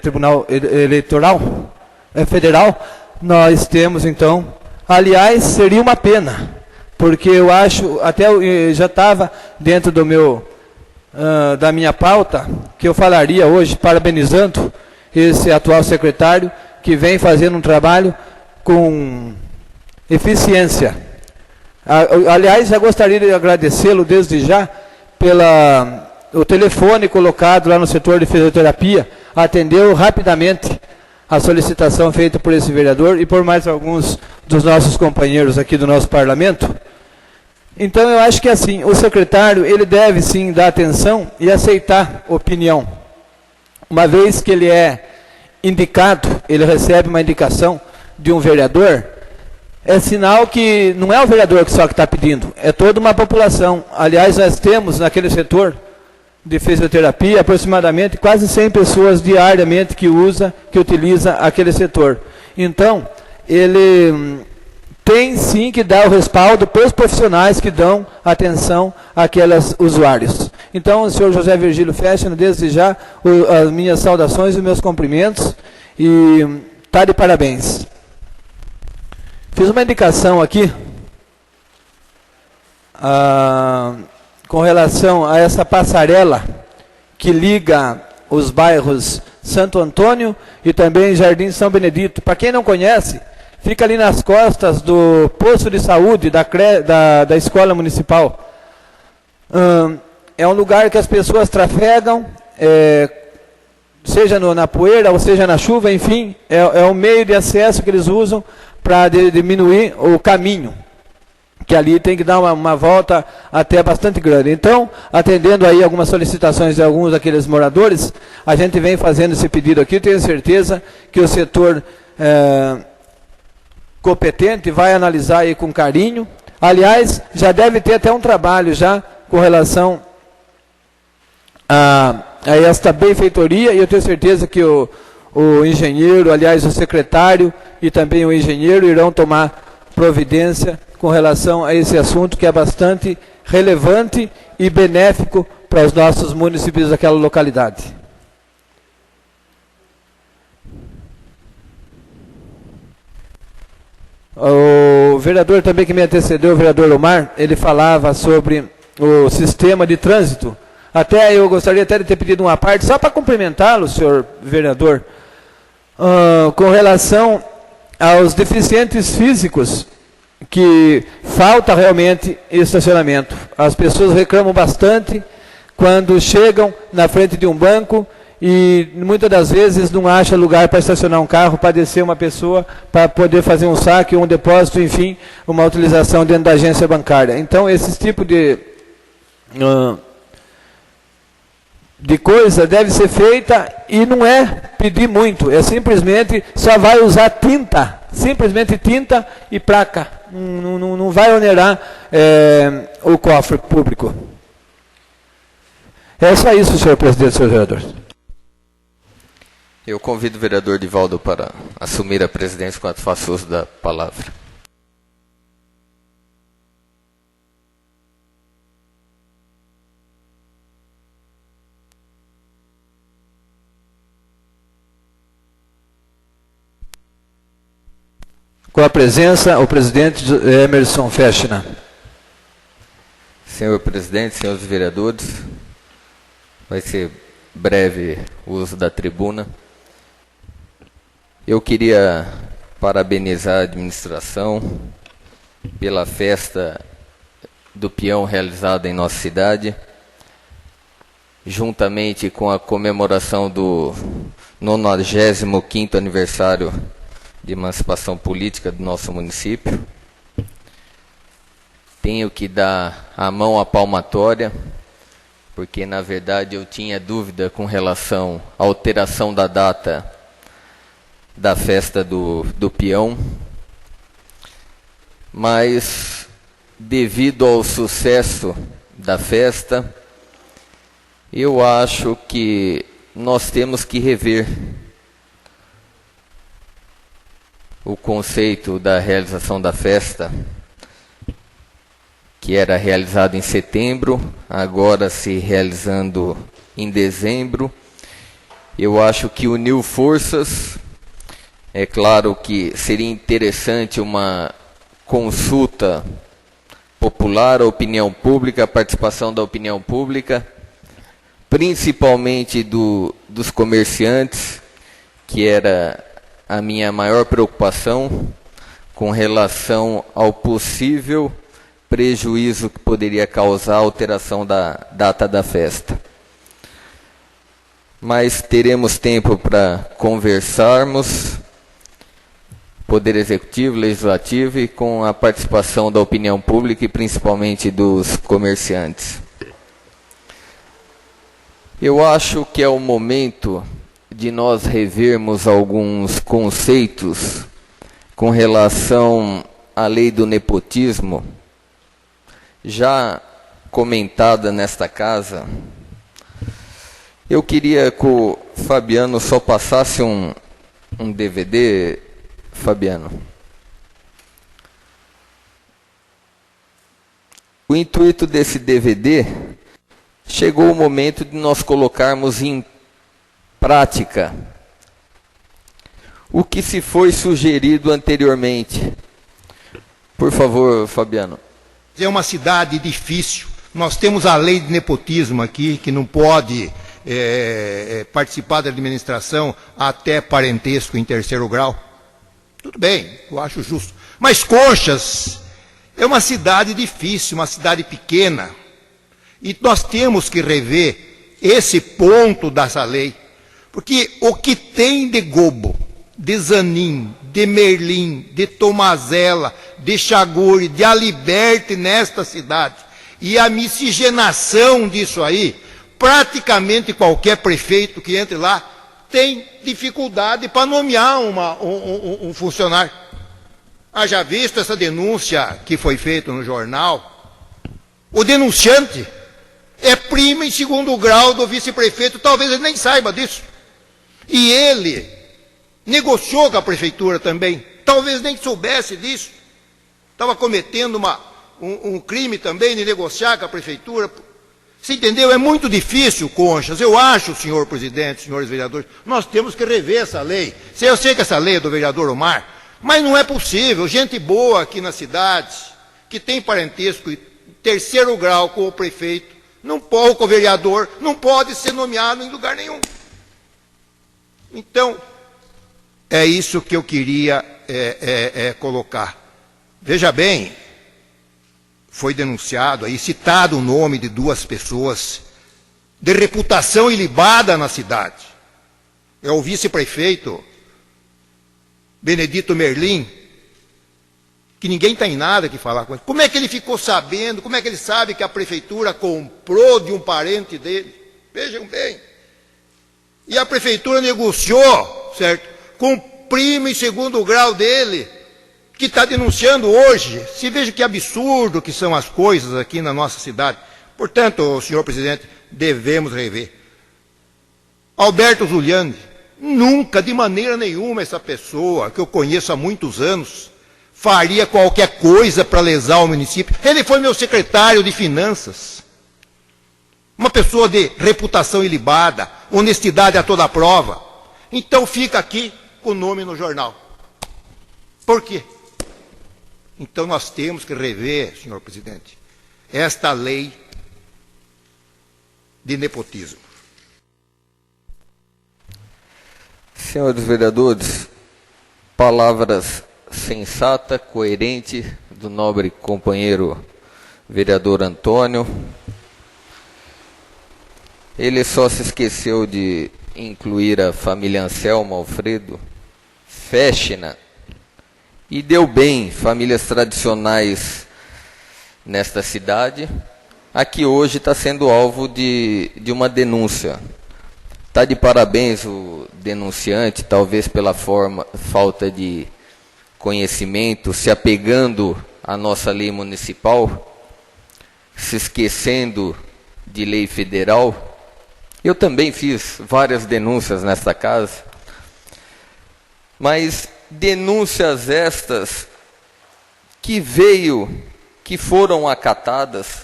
Tribunal Federal, nós temos, então, aliás, seria uma pena porque eu acho, até já estava dentro do meu, da minha pauta, que eu falaria hoje, parabenizando esse atual secretário, que vem fazendo um trabalho com eficiência. Aliás, já gostaria de agradecê-lo desde já o telefone colocado lá no setor de fisioterapia, atendeu rapidamente a solicitação feita por esse vereador e por mais alguns dos nossos companheiros aqui do nosso parlamento. Então eu acho que assim, o secretário, ele deve sim dar atenção e aceitar opinião. Uma vez que ele é indicado, ele recebe uma indicação de um vereador, é sinal que não é o vereador que só que está pedindo, é toda uma população. Aliás, nós temos naquele setor de fisioterapia aproximadamente quase 100 pessoas diariamente que utiliza aquele setor. Então, ele tem sim que dar o respaldo para os profissionais que dão atenção àqueles usuários. Então, o senhor José Virgílio Fechner, desde já, as minhas saudações e meus cumprimentos, e está de parabéns. Fiz uma indicação aqui, com relação a essa passarela que liga os bairros Santo Antônio e também Jardim São Benedito. Para quem não conhece, fica ali nas costas do posto de saúde da escola municipal. É um lugar que as pessoas trafegam, seja na poeira ou seja na chuva, enfim, é um meio de acesso que eles usam para diminuir o caminho, que ali tem que dar uma volta até bastante grande. Então, atendendo aí algumas solicitações de alguns daqueles moradores, a gente vem fazendo esse pedido aqui. Tenho certeza que o setor competente vai analisar aí com carinho. Aliás, já deve ter até um trabalho já com relação a esta benfeitoria, e eu tenho certeza que o engenheiro, aliás, o secretário e também o engenheiro irão tomar providência com relação a esse assunto que é bastante relevante e benéfico para os nossos municípios daquela localidade. O vereador também que me antecedeu, o vereador Omar, ele falava sobre o sistema de trânsito. Até eu gostaria até de ter pedido uma parte, só para cumprimentá-lo, senhor vereador, com relação aos deficientes físicos, que falta realmente estacionamento. As pessoas reclamam bastante quando chegam na frente de um banco e muitas das vezes não acha lugar para estacionar um carro, para descer uma pessoa, para poder fazer um saque, um depósito, enfim, uma utilização dentro da agência bancária. Então, esse tipo de coisa deve ser feita e não é pedir muito, é simplesmente só vai usar tinta, simplesmente tinta e placa, não vai onerar o cofre público. É só isso, senhor presidente, senhor vereador. Eu convido o vereador Divaldo para assumir a presidência enquanto faço uso da palavra. Com a presença, o presidente Emerson Fechner. Senhor presidente, senhores vereadores, vai ser breve o uso da tribuna. Eu queria parabenizar a administração pela festa do peão realizada em nossa cidade, juntamente com a comemoração do 95º aniversário de emancipação política do nosso município. Tenho que dar a mão à palmatória, porque na verdade eu tinha dúvida com relação à alteração da data da festa do peão, mas devido ao sucesso da festa, eu acho que nós temos que rever o conceito da realização da festa, que era realizado em setembro, agora se realizando em dezembro. Eu acho que uniu forças. É claro que seria interessante uma consulta popular, a opinião pública, a participação da opinião pública, principalmente dos comerciantes, que era a minha maior preocupação com relação ao possível prejuízo que poderia causar a alteração da data da festa. Mas teremos tempo para conversarmos, Poder Executivo, Legislativo, e com a participação da opinião pública e principalmente dos comerciantes. Eu acho que é o momento de nós revermos alguns conceitos com relação à lei do nepotismo, já comentada nesta casa. Eu queria que o Fabiano só passasse um DVD, Fabiano. O intuito desse DVD, chegou o momento de nós colocarmos em prática o que se foi sugerido anteriormente. Por favor, Fabiano. É uma cidade difícil. Nós temos a lei de nepotismo aqui, que não pode participar da administração até parentesco em 3º grau. Tudo bem, eu acho justo. Mas Conchas é uma cidade difícil, uma cidade pequena. E nós temos que rever esse ponto dessa lei. Porque o que tem de Gobo, de Zanin, de Merlim, de Tomazella, de Chaguri, de Aliberte nesta cidade, e a miscigenação disso aí, praticamente qualquer prefeito que entre lá tem dificuldade para nomear um funcionário. Haja visto essa denúncia que foi feita no jornal. O denunciante é primo em 2º grau do vice-prefeito, talvez ele nem saiba disso. E ele negociou com a prefeitura também, talvez nem soubesse disso. Estava cometendo um crime também de negociar com a prefeitura. Você entendeu? É muito difícil, Conchas. Eu acho, senhor presidente, senhores vereadores, nós temos que rever essa lei. Eu sei que essa lei é do vereador Omar, mas não é possível. Gente boa aqui na cidade, que tem parentesco em 3º grau com o prefeito, não pode, com o vereador, não pode ser nomeado em lugar nenhum. Então, é isso que eu queria colocar. Veja bem, foi denunciado aí, citado o nome de 2 pessoas de reputação ilibada na cidade. É o vice-prefeito Benedito Merlim, que ninguém tem nada que falar com ele. Como é que ele ficou sabendo, como é que ele sabe que a prefeitura comprou de um parente dele? Vejam bem. E a prefeitura negociou, certo, com o primo em 2º grau dele, que está denunciando hoje. Se veja que absurdo que são as coisas aqui na nossa cidade. Portanto, senhor presidente, devemos rever. Alberto Zuliani, nunca, de maneira nenhuma, essa pessoa, que eu conheço há muitos anos, faria qualquer coisa para lesar o município. Ele foi meu secretário de finanças. Uma pessoa de reputação ilibada, honestidade a toda prova. Então fica aqui com o nome no jornal. Por quê? Então nós temos que rever, senhor presidente, esta lei de nepotismo. Senhores vereadores, palavras sensata, coerente do nobre companheiro vereador Antônio. Ele só se esqueceu de incluir a família Anselmo, Alfredo, Fechina, e deu bem, famílias tradicionais nesta cidade, aqui hoje está sendo alvo de uma denúncia. Está de parabéns o denunciante, talvez pela falta de conhecimento, se apegando à nossa lei municipal, se esquecendo de lei federal. Eu também fiz várias denúncias nesta casa, mas denúncias estas que foram acatadas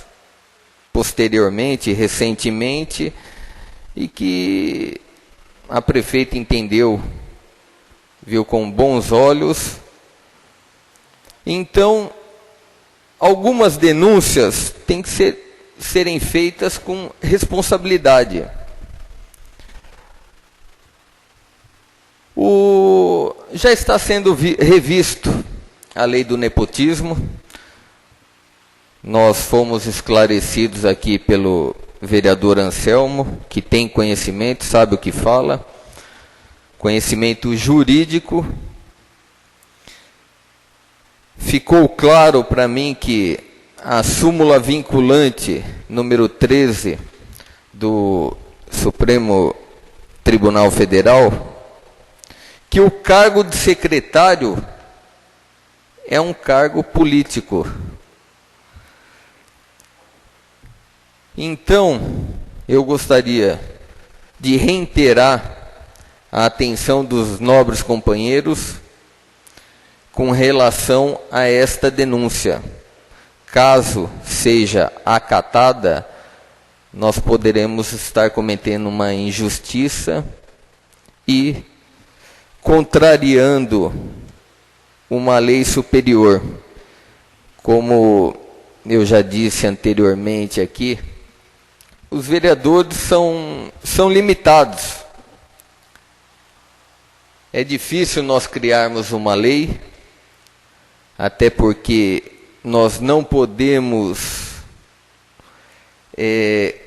posteriormente, recentemente, e que a prefeita entendeu, viu com bons olhos. Então, algumas denúncias têm que serem feitas com responsabilidade. Já está sendo revisto a lei do nepotismo. Nós fomos esclarecidos aqui pelo vereador Anselmo, que tem conhecimento, sabe o que fala, conhecimento jurídico. Ficou claro para mim que a súmula vinculante número 13 do Supremo Tribunal Federal, que o cargo de secretário é um cargo político. Então, eu gostaria de reiterar a atenção dos nobres companheiros com relação a esta denúncia. Caso seja acatada, nós poderemos estar cometendo uma injustiça e contrariando uma lei superior. Como eu já disse anteriormente aqui, os vereadores são limitados. É difícil nós criarmos uma lei, até porque nós não podemos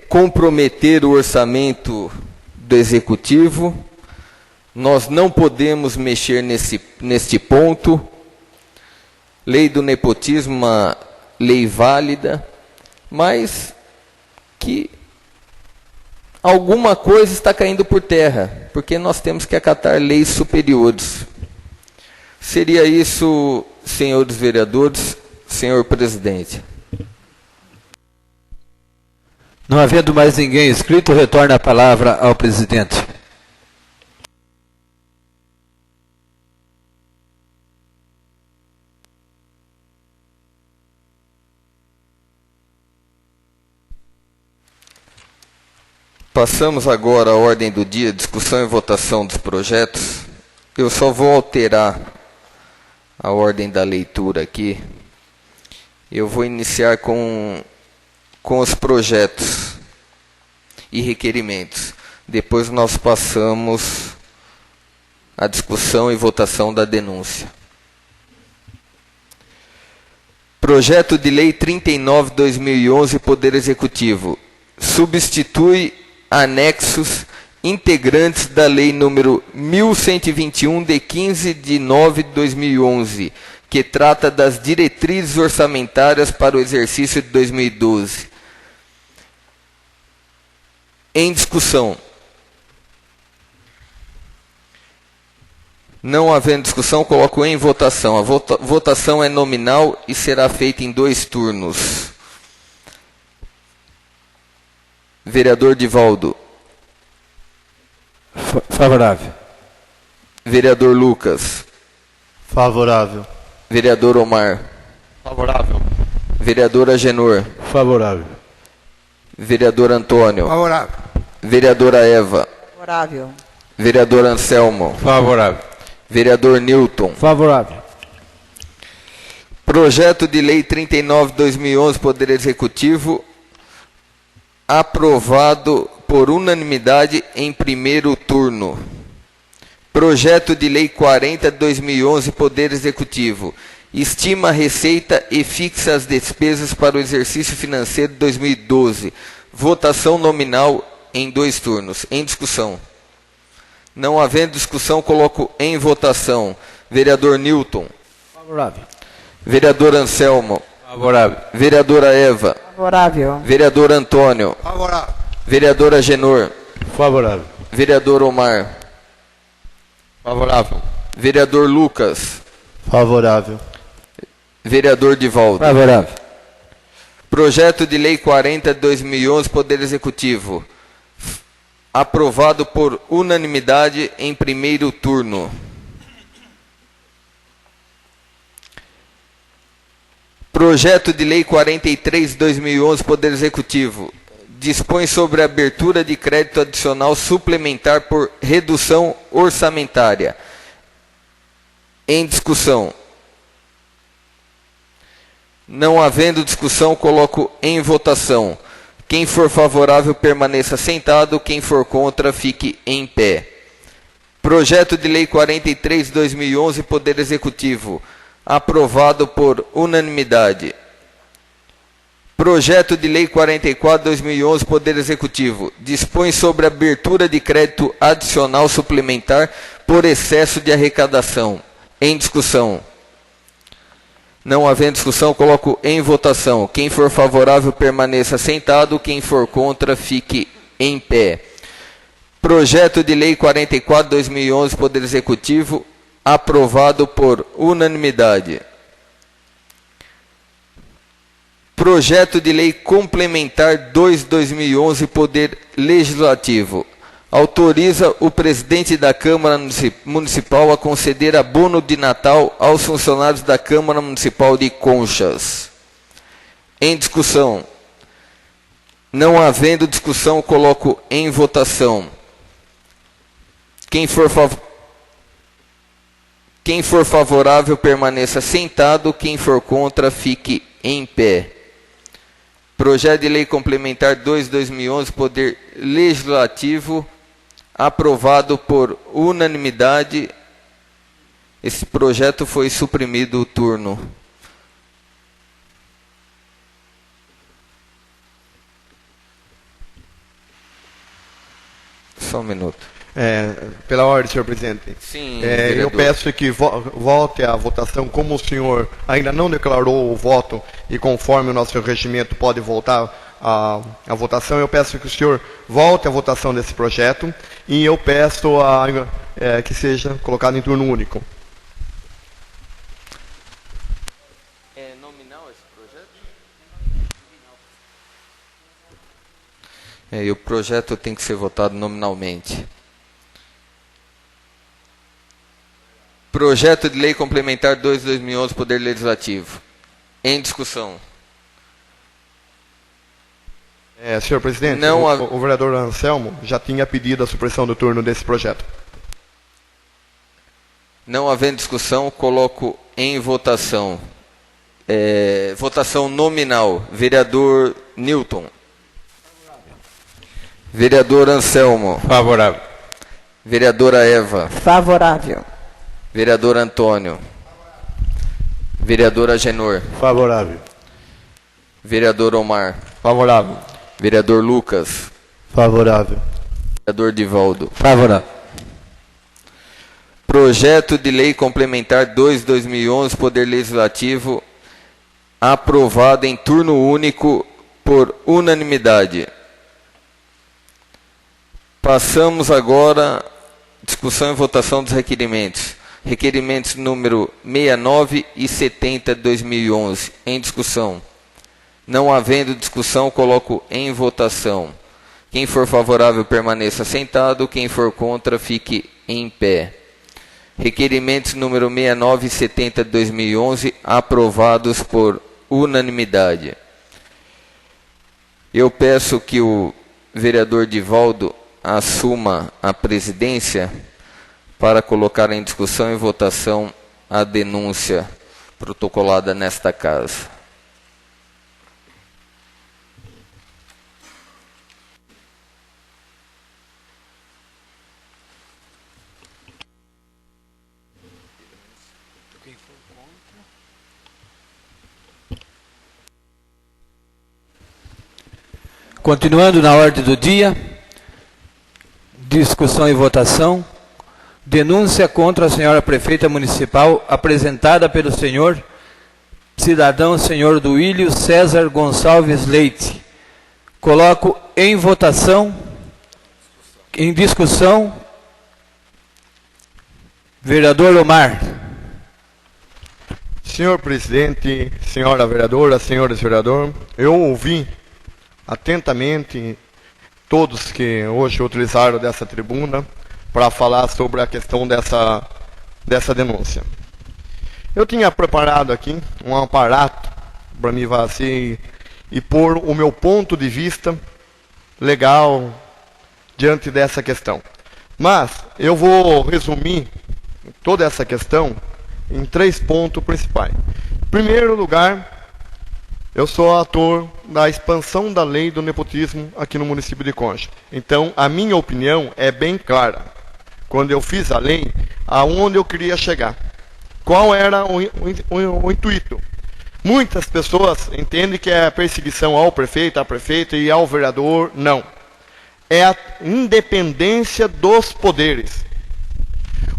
comprometer o orçamento do Executivo, nós não podemos mexer neste ponto. Lei do nepotismo, uma lei válida, mas que alguma coisa está caindo por terra, porque nós temos que acatar leis superiores. Seria isso, senhores vereadores, senhor presidente. Não havendo mais ninguém inscrito, retorna a palavra ao presidente. Passamos agora à ordem do dia, discussão e votação dos projetos. Eu só vou alterar a ordem da leitura aqui. Eu vou iniciar com os projetos e requerimentos. Depois nós passamos à discussão e votação da denúncia. Projeto de Lei 39/2011, Poder Executivo. Substitui anexos integrantes da Lei número 1121, de 15 de nove de 2011, que trata das diretrizes orçamentárias para o exercício de 2012. Em discussão. Não havendo discussão, coloco em votação. A votação é nominal e será feita em 2 turnos. Vereador Divaldo. Favorável. Vereador Lucas. Favorável. Vereador Omar. Favorável. Vereador Agenor. Favorável. Vereador Antônio. Favorável. Vereadora Eva. Favorável. Vereador Anselmo. Favorável. Vereador Newton. Favorável. Projeto de Lei 39/2011, Poder Executivo, aprovado por unanimidade em primeiro turno. Projeto de Lei 40/2011, Poder Executivo, estima a receita e fixa as despesas para o exercício financeiro de 2012. Votação nominal em 2 turnos. Em discussão. Não havendo discussão, coloco em votação. Vereador Newton. Favorável. Vereador Anselmo. Favorável. Vereadora Eva. Favorável. Vereador Antônio. Favorável. Vereador Agenor. Favorável. Vereador Omar. Favorável. Vereador Lucas. Favorável. Vereador Divaldo. Favorável. Projeto de Lei 40/2011, Poder Executivo, aprovado por unanimidade em primeiro turno. Projeto de Lei 43/2011, Poder Executivo, dispõe sobre a abertura de crédito adicional suplementar por redução orçamentária. Em discussão. Não havendo discussão, coloco em votação. Quem for favorável, permaneça sentado. Quem for contra, fique em pé. Projeto de Lei 43/2011, Poder Executivo, aprovado por unanimidade. Projeto de Lei 44/2011, Poder Executivo, dispõe sobre a abertura de crédito adicional suplementar por excesso de arrecadação. Em discussão. Não havendo discussão, coloco em votação. Quem for favorável, permaneça sentado. Quem for contra, fique em pé. Projeto de Lei 44/2011, Poder Executivo, aprovado por unanimidade. Projeto de Lei Complementar 2/2011, Poder Legislativo, autoriza o presidente da Câmara Municipal a conceder abono de Natal aos funcionários da Câmara Municipal de Conchas. Em discussão. Não havendo discussão, coloco em votação. Quem for favorável, permaneça sentado. Quem for contra, fique em pé. Projeto de Lei Complementar 2/2011, Poder Legislativo, aprovado por unanimidade. Esse projeto foi suprimido o turno. Só um minuto. Pela ordem, senhor presidente. Sim, eu peço que volte a votação, como o senhor ainda não declarou o voto e conforme o nosso regimento pode voltar a votação, eu peço que o senhor volte a votação desse projeto e eu peço que seja colocado em turno único. É nominal esse projeto? E o projeto tem que ser votado nominalmente. Projeto de Lei Complementar 2/2011, Poder Legislativo. Em discussão. Senhor presidente, Não o vereador Anselmo já tinha pedido a supressão do turno desse projeto. Não havendo discussão, coloco em votação. Votação nominal. Vereador Newton. Vereador Anselmo. Favorável. Vereadora Eva. Favorável. Vereador Antônio. Vereador Agenor. Favorável. Vereador Omar. Favorável. Vereador Lucas. Favorável. Vereador Divaldo. Favorável. Projeto de Lei Complementar 2/2011, Poder Legislativo, aprovado em turno único por unanimidade. Passamos agora à discussão e votação dos requerimentos. Requerimentos número 69 e 70 de 2011. Em discussão. Não havendo discussão, coloco em votação. Quem for favorável, permaneça sentado. Quem for contra, fique em pé. Requerimentos número 69 e 70 de 2011, aprovados por unanimidade. Eu peço que o vereador Divaldo assuma a presidência para colocar em discussão e votação a denúncia protocolada nesta casa. Continuando na ordem do dia, discussão e votação, denúncia contra a senhora prefeita municipal apresentada pelo senhor cidadão senhor Duílio César Gonçalves Leite. Coloco em votação, em discussão, vereador Omar. Senhor presidente, senhora vereadora, senhores vereadores, eu ouvi atentamente todos que hoje utilizaram dessa tribuna para falar sobre a questão dessa denúncia. Eu tinha preparado aqui um aparato para me fazer e pôr o meu ponto de vista legal diante dessa questão. Mas eu vou resumir toda essa questão em 3 pontos principais. Em primeiro lugar, Eu sou ator da expansão da lei do nepotismo aqui no município de Concha. Então, a minha opinião é bem clara. Quando eu fiz a lei, aonde eu queria chegar. Qual era o intuito? Muitas pessoas entendem que é perseguição ao prefeito, à prefeita e ao vereador. Não. É a independência dos poderes.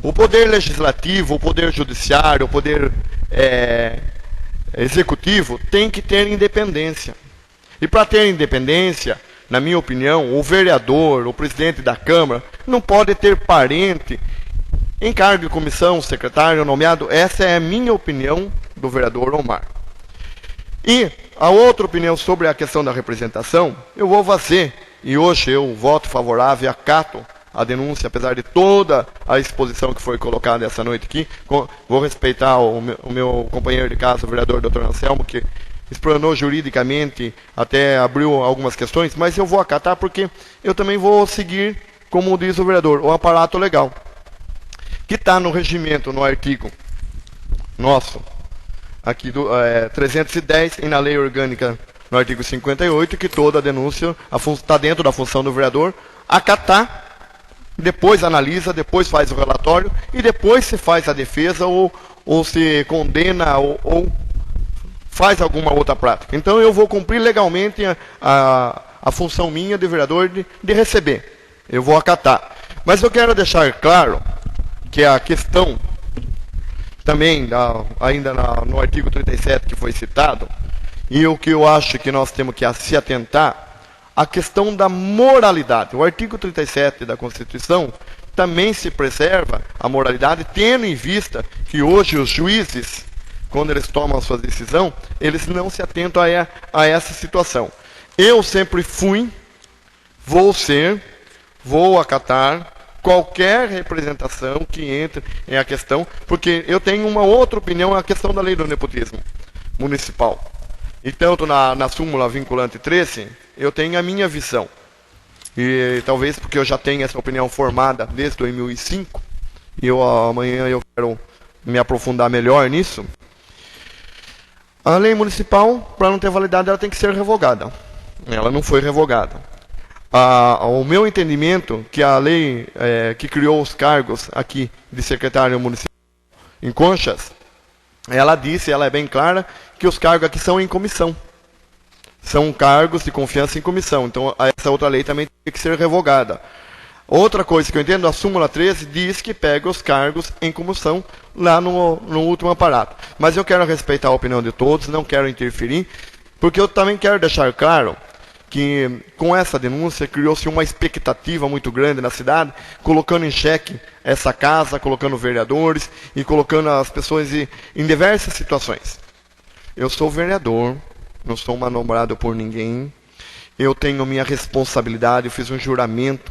O poder legislativo, o poder judiciário, o poder executivo tem que ter independência. E para ter independência, na minha opinião, o vereador, o presidente da Câmara, não pode ter parente em cargo de comissão, secretário nomeado. Essa é a minha opinião do vereador Omar. E a outra opinião sobre a questão da representação, eu vou fazer, e hoje eu voto favorável, acato a denúncia, apesar de toda a exposição que foi colocada essa noite aqui. Vou respeitar o meu companheiro de casa, o vereador Dr. Anselmo, que explanou juridicamente, até abriu algumas questões, mas eu vou acatar porque eu também vou seguir, como diz o vereador, o aparato legal, que está no regimento, no artigo nosso, aqui do 310, e na lei orgânica, no artigo 58, que toda denúncia está dentro da função do vereador, acatar, depois analisa, depois faz o relatório, e depois se faz a defesa, ou se condena, ou faz alguma outra prática. Então eu vou cumprir legalmente a função minha de vereador de receber. Eu vou acatar. Mas eu quero deixar claro que a questão, também ainda no artigo 37 que foi citado, e o que eu acho que nós temos que se atentar, a questão da moralidade. O artigo 37 da Constituição também se preserva a moralidade, tendo em vista que hoje os juízes, quando eles tomam a sua decisão, eles não se atentam a essa situação. Eu sempre fui, vou acatar qualquer representação que entre em a questão, porque eu tenho uma outra opinião, a questão da lei do nepotismo municipal. E tanto na súmula vinculante 13, eu tenho a minha visão. E talvez porque eu já tenho essa opinião formada desde 2005, e amanhã eu quero me aprofundar melhor nisso. A lei municipal, para não ter validade, ela tem que ser revogada. Ela não foi revogada. O meu entendimento, que a lei que criou os cargos aqui de secretário municipal em Conchas, ela é bem clara, que os cargos aqui são em comissão. São cargos de confiança em comissão. Então, essa outra lei também tem que ser revogada. Outra coisa que eu entendo, a súmula 13 diz que pega os cargos em comissão lá no último aparato. Mas eu quero respeitar a opinião de todos, não quero interferir, porque eu também quero deixar claro que com essa denúncia criou-se uma expectativa muito grande na cidade, colocando em xeque essa casa, colocando vereadores e colocando as pessoas em diversas situações. Eu sou vereador, não sou manobrado por ninguém, eu tenho minha responsabilidade, eu fiz um juramento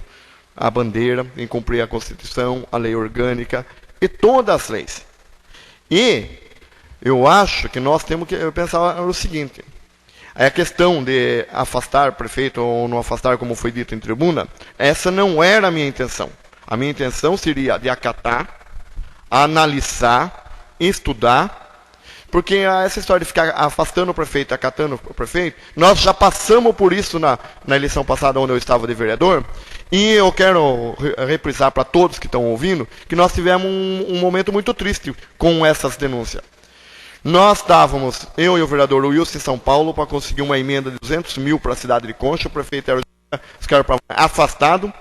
à bandeira em cumprir a Constituição, a lei orgânica e todas as leis. E eu acho que nós temos que pensar o seguinte: a questão de afastar prefeito ou não afastar, como foi dito em tribuna, essa não era a minha intenção. A minha intenção seria de acatar, analisar, estudar, porque essa história de ficar afastando o prefeito, acatando o prefeito, nós já passamos por isso na eleição passada, onde eu estava de vereador, e eu quero reprisar para todos que estão ouvindo, que nós tivemos um momento muito triste com essas denúncias. Nós estávamos, eu e o vereador Wilson, em São Paulo, para conseguir uma emenda de 200 mil para a cidade de Concha. O prefeito era afastado.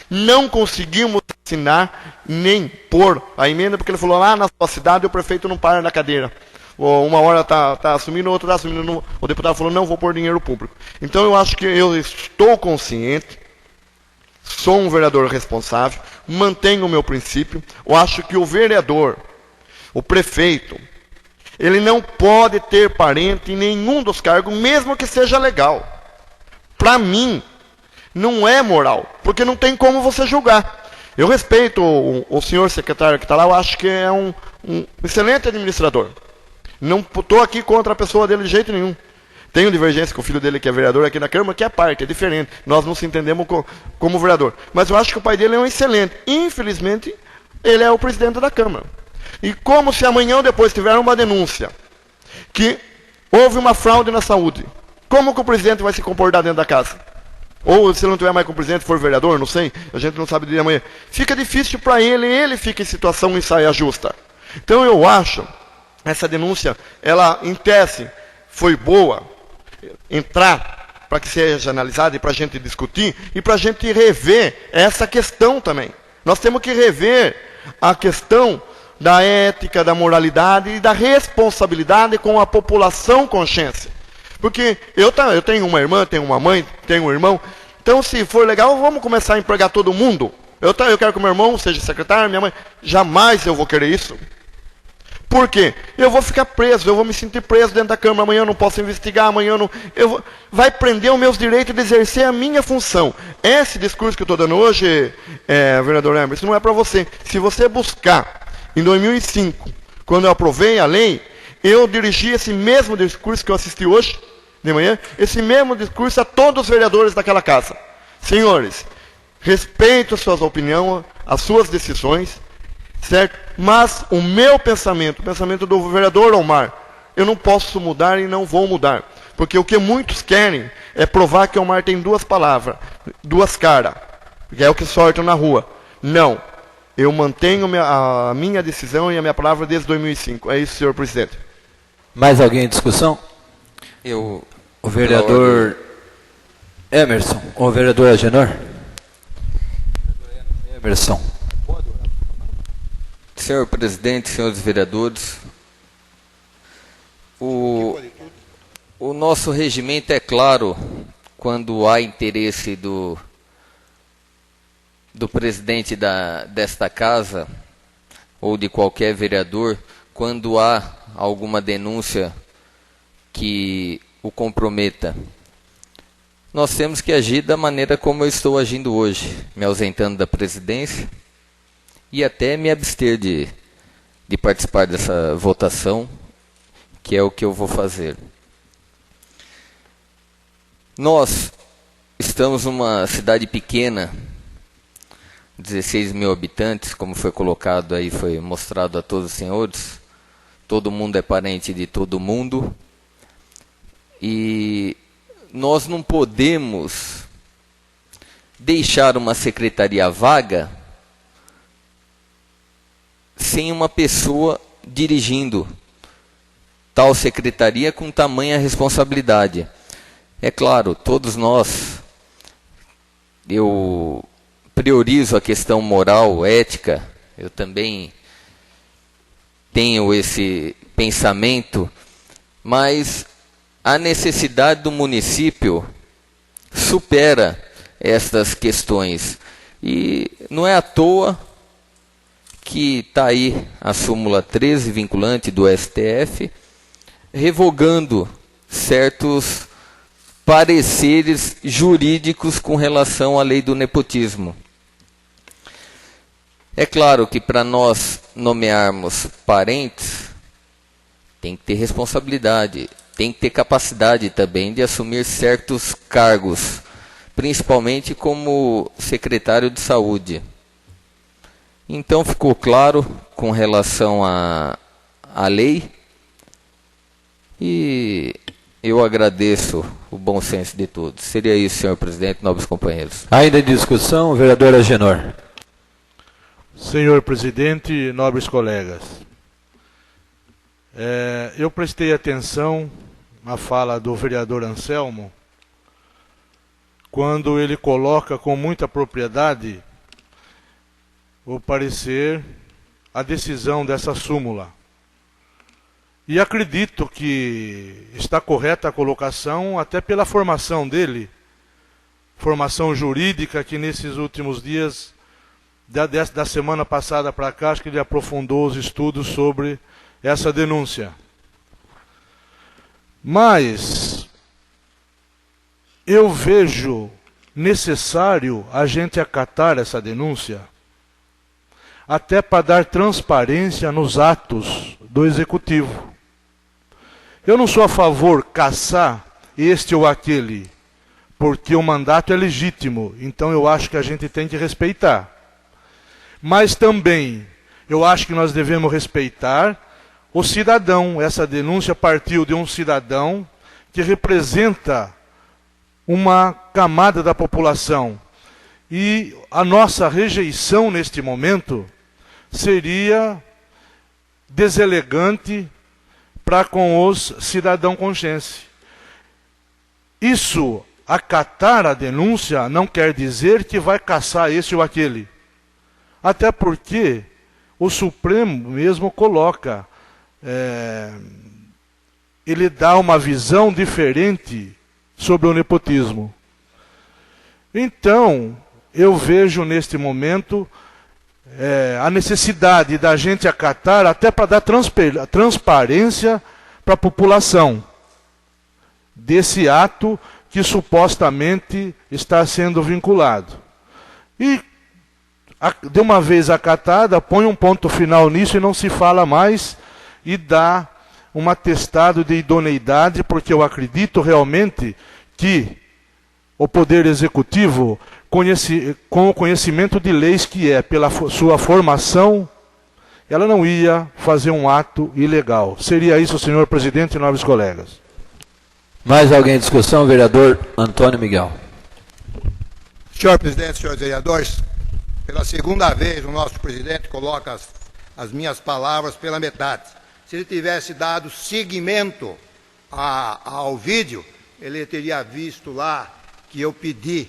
Não conseguimos assinar nem pôr a emenda, porque ele falou: lá na sua cidade o prefeito não para na cadeira. Uma hora está assumindo, outra está assumindo. O deputado falou: não vou pôr dinheiro público. Então eu acho que eu estou consciente, sou um vereador responsável, mantenho o meu princípio. Eu acho que o vereador, o prefeito, ele não pode ter parente em nenhum dos cargos, mesmo que seja legal. Para mim, não é moral, porque não tem como você julgar. Eu respeito o senhor secretário que está lá, eu acho que é um excelente administrador. Não estou aqui contra a pessoa dele de jeito nenhum. Tenho divergência com o filho dele, que é vereador aqui na Câmara, que é parte, é diferente. Nós não se entendemos como vereador. Mas eu acho que o pai dele é um excelente. Infelizmente, ele é o presidente da Câmara. E como se amanhã ou depois tiver uma denúncia que houve uma fraude na saúde. Como que o presidente vai se comportar dentro da casa? Ou se não tiver mais com o presidente, for vereador, não sei, a gente não sabe de amanhã. Fica difícil para ele fica em situação em saia justa. Então eu acho, essa denúncia, ela em tese foi boa, entrar para que seja analisada e para a gente discutir e para a gente rever essa questão também. Nós temos que rever a questão da ética, da moralidade e da responsabilidade com a população consciente. Porque eu tenho uma irmã, tenho uma mãe, tenho um irmão. Então, se for legal, vamos começar a empregar todo mundo. Eu quero que meu irmão seja secretário, minha mãe. Jamais eu vou querer isso. Por quê? Eu vou ficar preso, eu vou me sentir preso dentro da Câmara. Amanhã eu não posso investigar, amanhã eu não... vai prender os meus direitos de exercer a minha função. Esse discurso que eu estou dando hoje, vereador Emerson, não é para você. Se você buscar, em 2005, quando eu aprovei a lei, eu dirigi esse mesmo discurso que eu assisti hoje, de manhã, esse mesmo discurso a todos os vereadores daquela casa. Senhores, respeito a suas opiniões, as suas decisões, certo? Mas o meu pensamento, o pensamento do vereador Omar, eu não posso mudar e não vou mudar. Porque o que muitos querem é provar que Omar tem duas palavras, duas caras, que é o que sortam na rua. Não. Eu mantenho a minha decisão e a minha palavra desde 2005. É isso, senhor presidente. Mais alguém em discussão? O vereador Emerson, o vereador Agenor? Emerson. Senhor presidente, senhores vereadores, o nosso regimento é claro quando há interesse do presidente desta casa ou de qualquer vereador, quando há alguma denúncia que o comprometa. Nós temos que agir da maneira como eu estou agindo hoje, me ausentando da presidência e até me abster de participar dessa votação, que é o que eu vou fazer. Nós estamos numa cidade pequena, 16 mil habitantes, como foi colocado aí, foi mostrado a todos os senhores. Todo mundo é parente de todo mundo. E nós não podemos deixar uma secretaria vaga sem uma pessoa dirigindo tal secretaria com tamanha responsabilidade. É claro, todos nós, eu priorizo a questão moral, ética, eu também tenho esse pensamento, mas a necessidade do município supera estas questões. E não é à toa que está aí a súmula 13 vinculante do STF, revogando certos pareceres jurídicos com relação à lei do nepotismo. É claro que para nós nomearmos parentes, tem que ter responsabilidade, tem que ter capacidade também de assumir certos cargos, principalmente como secretário de saúde. Então ficou claro com relação à lei e eu agradeço o bom senso de todos. Seria isso, senhor presidente, nobres companheiros. Ainda em discussão, o vereador Agenor. Senhor presidente, nobres colegas, eu prestei atenção à fala do vereador Anselmo, quando ele coloca com muita propriedade o parecer, a decisão dessa súmula. E acredito que está correta a colocação, até pela formação dele, formação jurídica, que nesses últimos dias, da semana passada para cá, acho que ele aprofundou os estudos sobre essa denúncia. Mas eu vejo necessário a gente acatar essa denúncia, até para dar transparência nos atos do Executivo. Eu não sou a favor de caçar este ou aquele, porque o mandato é legítimo, então eu acho que a gente tem que respeitar. Mas também, eu acho que nós devemos respeitar o cidadão. Essa denúncia partiu de um cidadão que representa uma camada da população. E a nossa rejeição neste momento seria deselegante para com os cidadãos conscientes. Isso, acatar a denúncia, não quer dizer que vai caçar esse ou aquele. Até porque o Supremo mesmo coloca, ele dá uma visão diferente sobre o nepotismo. Então, eu vejo neste momento a necessidade da gente acatar, até para dar transparência para a população desse ato que supostamente está sendo vinculado. E, de uma vez acatada, põe um ponto final nisso e não se fala mais, e dá um atestado de idoneidade, porque eu acredito realmente que o Poder Executivo, com o conhecimento de leis que é, pela sua formação, ela não ia fazer um ato ilegal. Seria isso, senhor presidente e nobres colegas. Mais alguém em discussão? Vereador Antônio Miguel. Senhor presidente, senhores vereadores, pela segunda vez o nosso presidente coloca as minhas palavras pela metade. Se ele tivesse dado seguimento ao vídeo, ele teria visto lá que eu pedi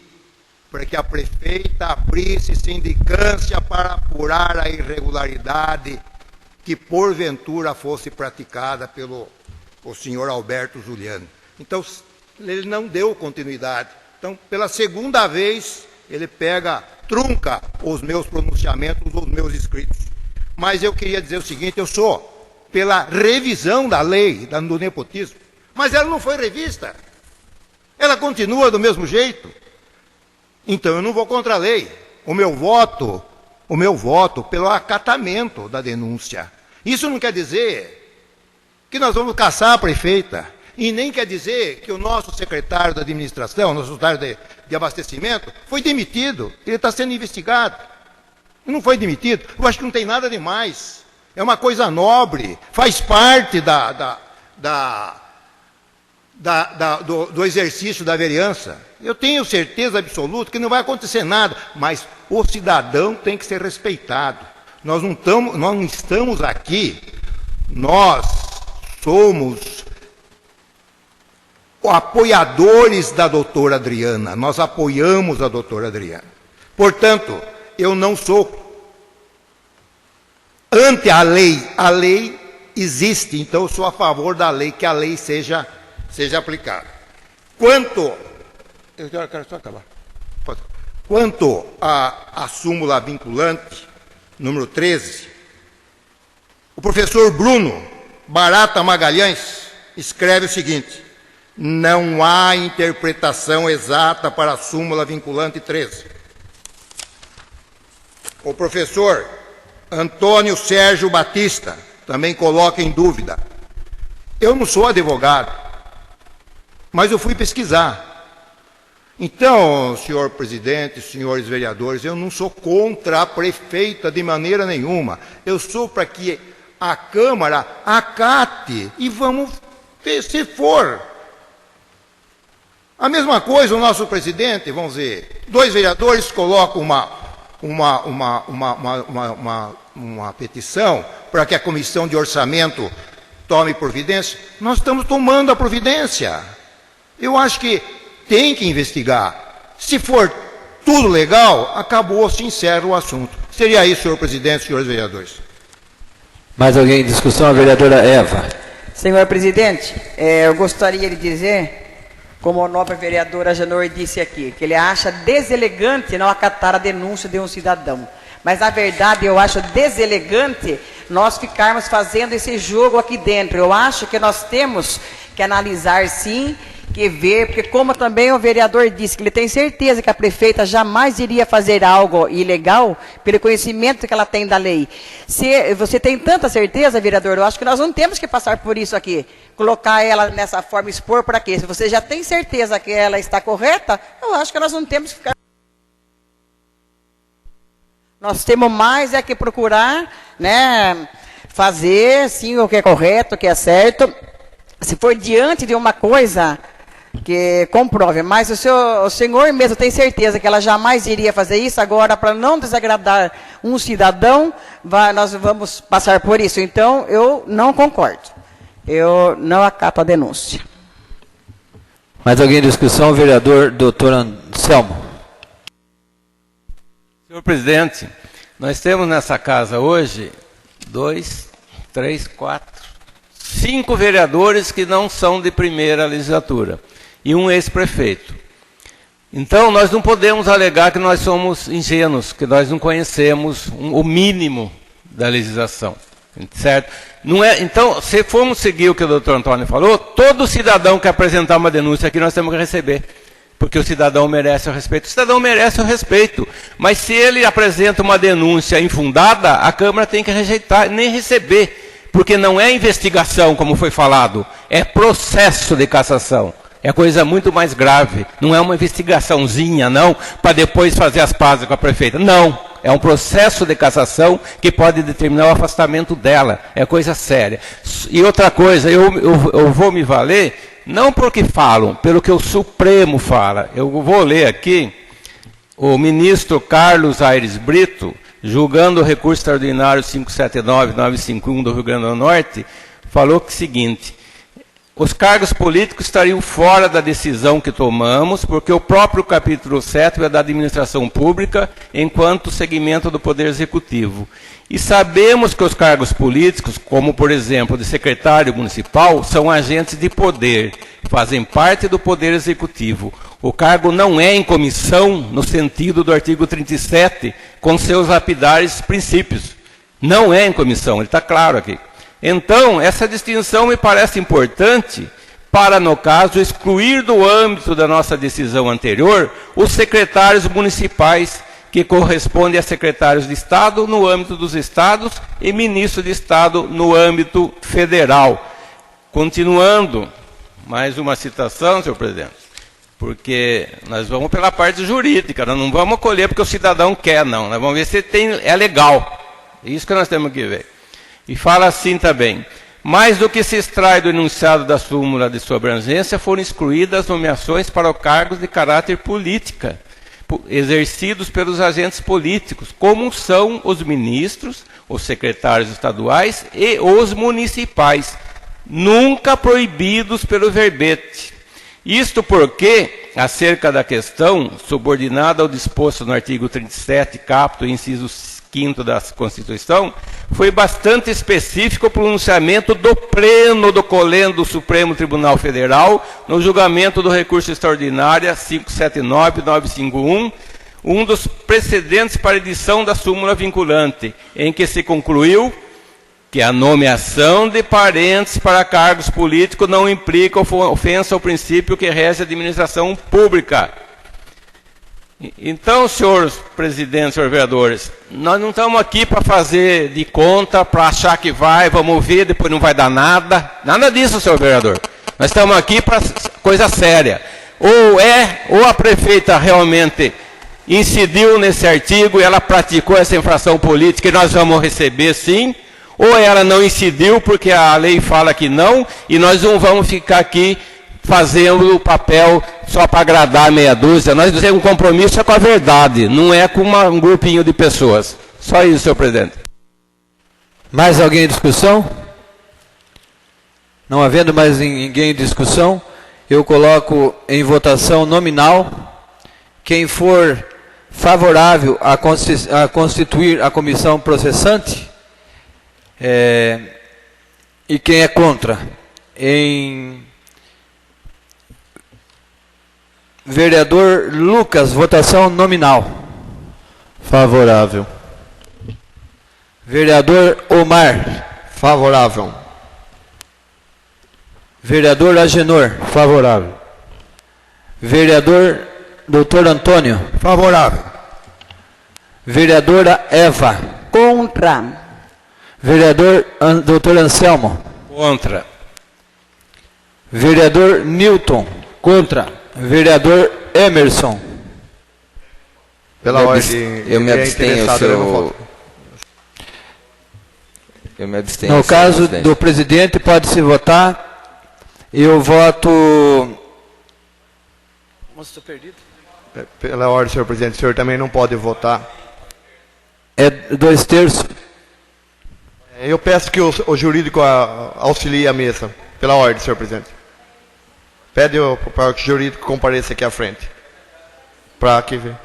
para que a prefeita abrisse sindicância para apurar a irregularidade que porventura fosse praticada pelo senhor Alberto Zuliani. Então, ele não deu continuidade. Então, pela segunda vez, ele trunca os meus pronunciamentos, os meus escritos. Mas eu queria dizer o seguinte, eu sou pela revisão da lei do nepotismo, mas ela não foi revista. Ela continua do mesmo jeito. Então eu não vou contra a lei. O meu voto pelo acatamento da denúncia. Isso não quer dizer que nós vamos caçar a prefeita. E nem quer dizer que o nosso secretário da administração, nosso secretário de abastecimento, foi demitido. Ele está sendo investigado. Não foi demitido. Eu acho que não tem nada demais. É uma coisa nobre. Faz parte do exercício da vereança. Eu tenho certeza absoluta que não vai acontecer nada, mas o cidadão tem que ser respeitado. Nós não estamos aqui, nós somos apoiadores da doutora Adriana, nós apoiamos a doutora Adriana. Portanto, eu não sou ante a lei existe, então eu sou a favor da lei, que a lei seja aplicada. Quanto à súmula vinculante, número 13, o professor Bruno Barata Magalhães escreve o seguinte: não há interpretação exata para a súmula vinculante 13. O professor Antônio Sérgio Batista também coloca em dúvida. Eu não sou advogado, mas eu fui pesquisar. Então, senhor presidente, senhores vereadores, eu não sou contra a prefeita de maneira nenhuma. Eu sou para que a Câmara acate e vamos ver se for. A mesma coisa o nosso presidente, vamos dizer, 2 vereadores colocam uma petição para que a comissão de orçamento tome providência. Nós estamos tomando a providência. Eu acho que tem que investigar. Se for tudo legal, acabou, se encerra o assunto. Seria isso, senhor presidente, senhores vereadores. Mais alguém em discussão? A vereadora Eva. Senhor presidente, eu gostaria de dizer, como a nova vereadora Janor disse aqui, que ele acha deselegante não acatar a denúncia de um cidadão. Mas, na verdade, eu acho deselegante nós ficarmos fazendo esse jogo aqui dentro. Eu acho que nós temos que analisar, sim, que ver, porque como também o vereador disse, que ele tem certeza que a prefeita jamais iria fazer algo ilegal, pelo conhecimento que ela tem da lei. Se você tem tanta certeza, vereador, eu acho que nós não temos que passar por isso aqui. Colocar ela nessa forma, expor para quê? Se você já tem certeza que ela está correta, eu acho que nós não temos que ficar... Nós temos mais é que procurar, né, fazer, sim, o que é correto, o que é certo. Se for diante de uma coisa que comprove, mas o senhor mesmo tem certeza que ela jamais iria fazer isso, agora, para não desagradar um cidadão, nós vamos passar por isso. Então, eu não concordo. Eu não acato a denúncia. Mais alguém em discussão? Vereador Dr. Anselmo. Senhor presidente, nós temos nessa casa hoje 2, 3, 4, 5 vereadores que não são de primeira legislatura e um ex-prefeito. Então, nós não podemos alegar que nós somos ingênuos, que nós não conhecemos o mínimo da legislação, certo? Não é, então, se formos seguir o que o doutor Antônio falou, todo cidadão que apresentar uma denúncia aqui nós temos que receber, porque o cidadão merece o respeito. O cidadão merece o respeito, mas se ele apresenta uma denúncia infundada, a Câmara tem que rejeitar, nem receber, porque não é investigação, como foi falado, é processo de cassação. É coisa muito mais grave. Não é uma investigaçãozinha, não, para depois fazer as pazes com a prefeita. Não. É um processo de cassação que pode determinar o afastamento dela. É coisa séria. E outra coisa, eu vou me valer, não porque falam, pelo que o Supremo fala. Eu vou ler aqui o ministro Carlos Aires Brito, julgando o recurso extraordinário 579-951 do Rio Grande do Norte, falou que é o seguinte: os cargos políticos estariam fora da decisão que tomamos, porque o próprio capítulo 7 é da administração pública, enquanto segmento do Poder Executivo. E sabemos que os cargos políticos, como por exemplo de secretário municipal, são agentes de poder, fazem parte do Poder Executivo. O cargo não é em comissão, no sentido do artigo 37, com seus lapidares princípios. Não é em comissão, ele está claro aqui. Então, essa distinção me parece importante para, no caso, excluir do âmbito da nossa decisão anterior os secretários municipais, que correspondem a secretários de Estado no âmbito dos Estados e ministro de Estado no âmbito federal. Continuando, mais uma citação, senhor presidente, porque nós vamos pela parte jurídica, nós não vamos acolher porque o cidadão quer, não. Nós vamos ver se é legal. É isso que nós temos que ver. E fala assim também: mais do que se extrai do enunciado da súmula de sua abrangência, foram excluídas nomeações para cargos de caráter política, exercidos pelos agentes políticos, como são os ministros, os secretários estaduais e os municipais, nunca proibidos pelo verbete. Isto porque, acerca da questão, subordinada ao disposto no artigo 37, caput, inciso 5º da Constituição, foi bastante específico o pronunciamento do Pleno do Colênio do Supremo Tribunal Federal no julgamento do recurso extraordinário 579-951, um dos precedentes para edição da súmula vinculante, em que se concluiu que a nomeação de parentes para cargos políticos não implica ofensa ao princípio que rege a administração pública. Então, senhores presidentes, senhores vereadores, nós não estamos aqui para fazer de conta, para achar que vamos ver, depois não vai dar nada. Nada disso, senhor vereador. Nós estamos aqui para coisa séria. Ou a prefeita realmente incidiu nesse artigo e ela praticou essa infração política e nós vamos receber sim, ou ela não incidiu porque a lei fala que não, e nós não vamos ficar aqui fazendo o papel só para agradar meia dúzia. Nós temos um compromisso com a verdade, não é com um grupinho de pessoas. Só isso, senhor presidente. Mais alguém em discussão? Não havendo mais ninguém em discussão, eu coloco em votação nominal. Quem for favorável a constituir a comissão processante, e quem é contra, Vereador Lucas, votação nominal. Favorável. Vereador Omar. Favorável. Vereador Agenor. Favorável. Vereador Dr. Antônio. Favorável. Vereadora Eva. Contra. Vereador Dr. Anselmo. Contra. Vereador Newton. Contra. Vereador Emerson. Pela ordem. Eu me abstenho, senhor. Eu me abstenho. No senhor caso presidente. do presidente, pode-se votar. Eu voto... Nossa, estou perdido. Pela ordem, senhor presidente, o senhor também não pode votar. É 2/3. Eu peço que o jurídico auxilie a mesa. Pela ordem, senhor presidente. Pede para que o jurídico compareça aqui à frente. Para que ver.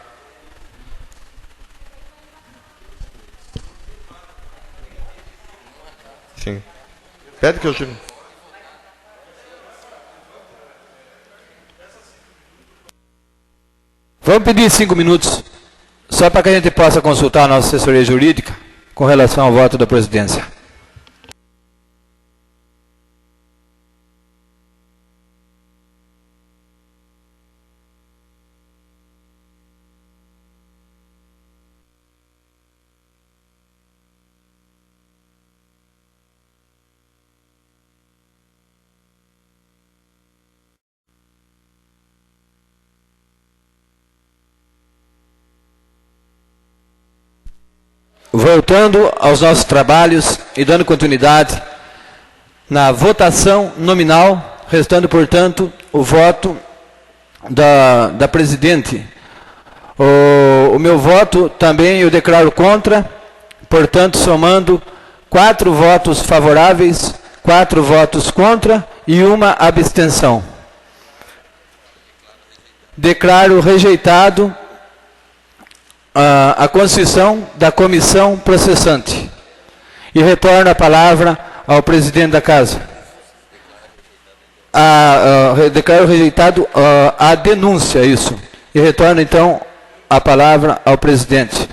Sim. Pede que o jurídico... Vamos pedir 5 minutos, só para que a gente possa consultar a nossa assessoria jurídica com relação ao voto da presidência. Voltando aos nossos trabalhos e dando continuidade na votação nominal, restando, portanto, o voto da presidente. O meu voto também eu declaro contra, portanto, somando 4 votos favoráveis, 4 votos contra e 1 abstenção. Declaro rejeitado a constituição da comissão processante. E retorno a palavra ao presidente da casa. Declaro rejeitado a denúncia, isso. E retorno, então, a palavra ao presidente.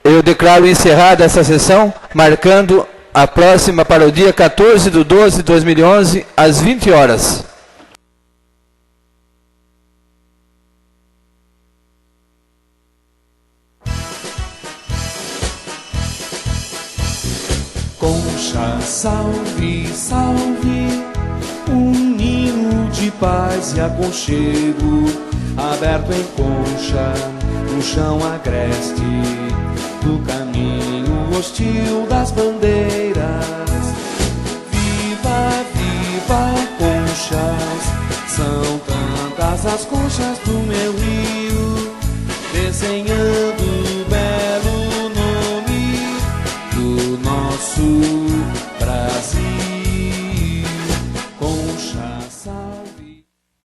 Eu declaro encerrada essa sessão, marcando a próxima para o dia 14/12/2011, às 20 horas. Concha, salve, salve, um ninho de paz e aconchego, aberto em concha, no chão agreste, do caminho hostil das bandeiras. Viva, viva, conchas, são tantas as conchas do meu rio.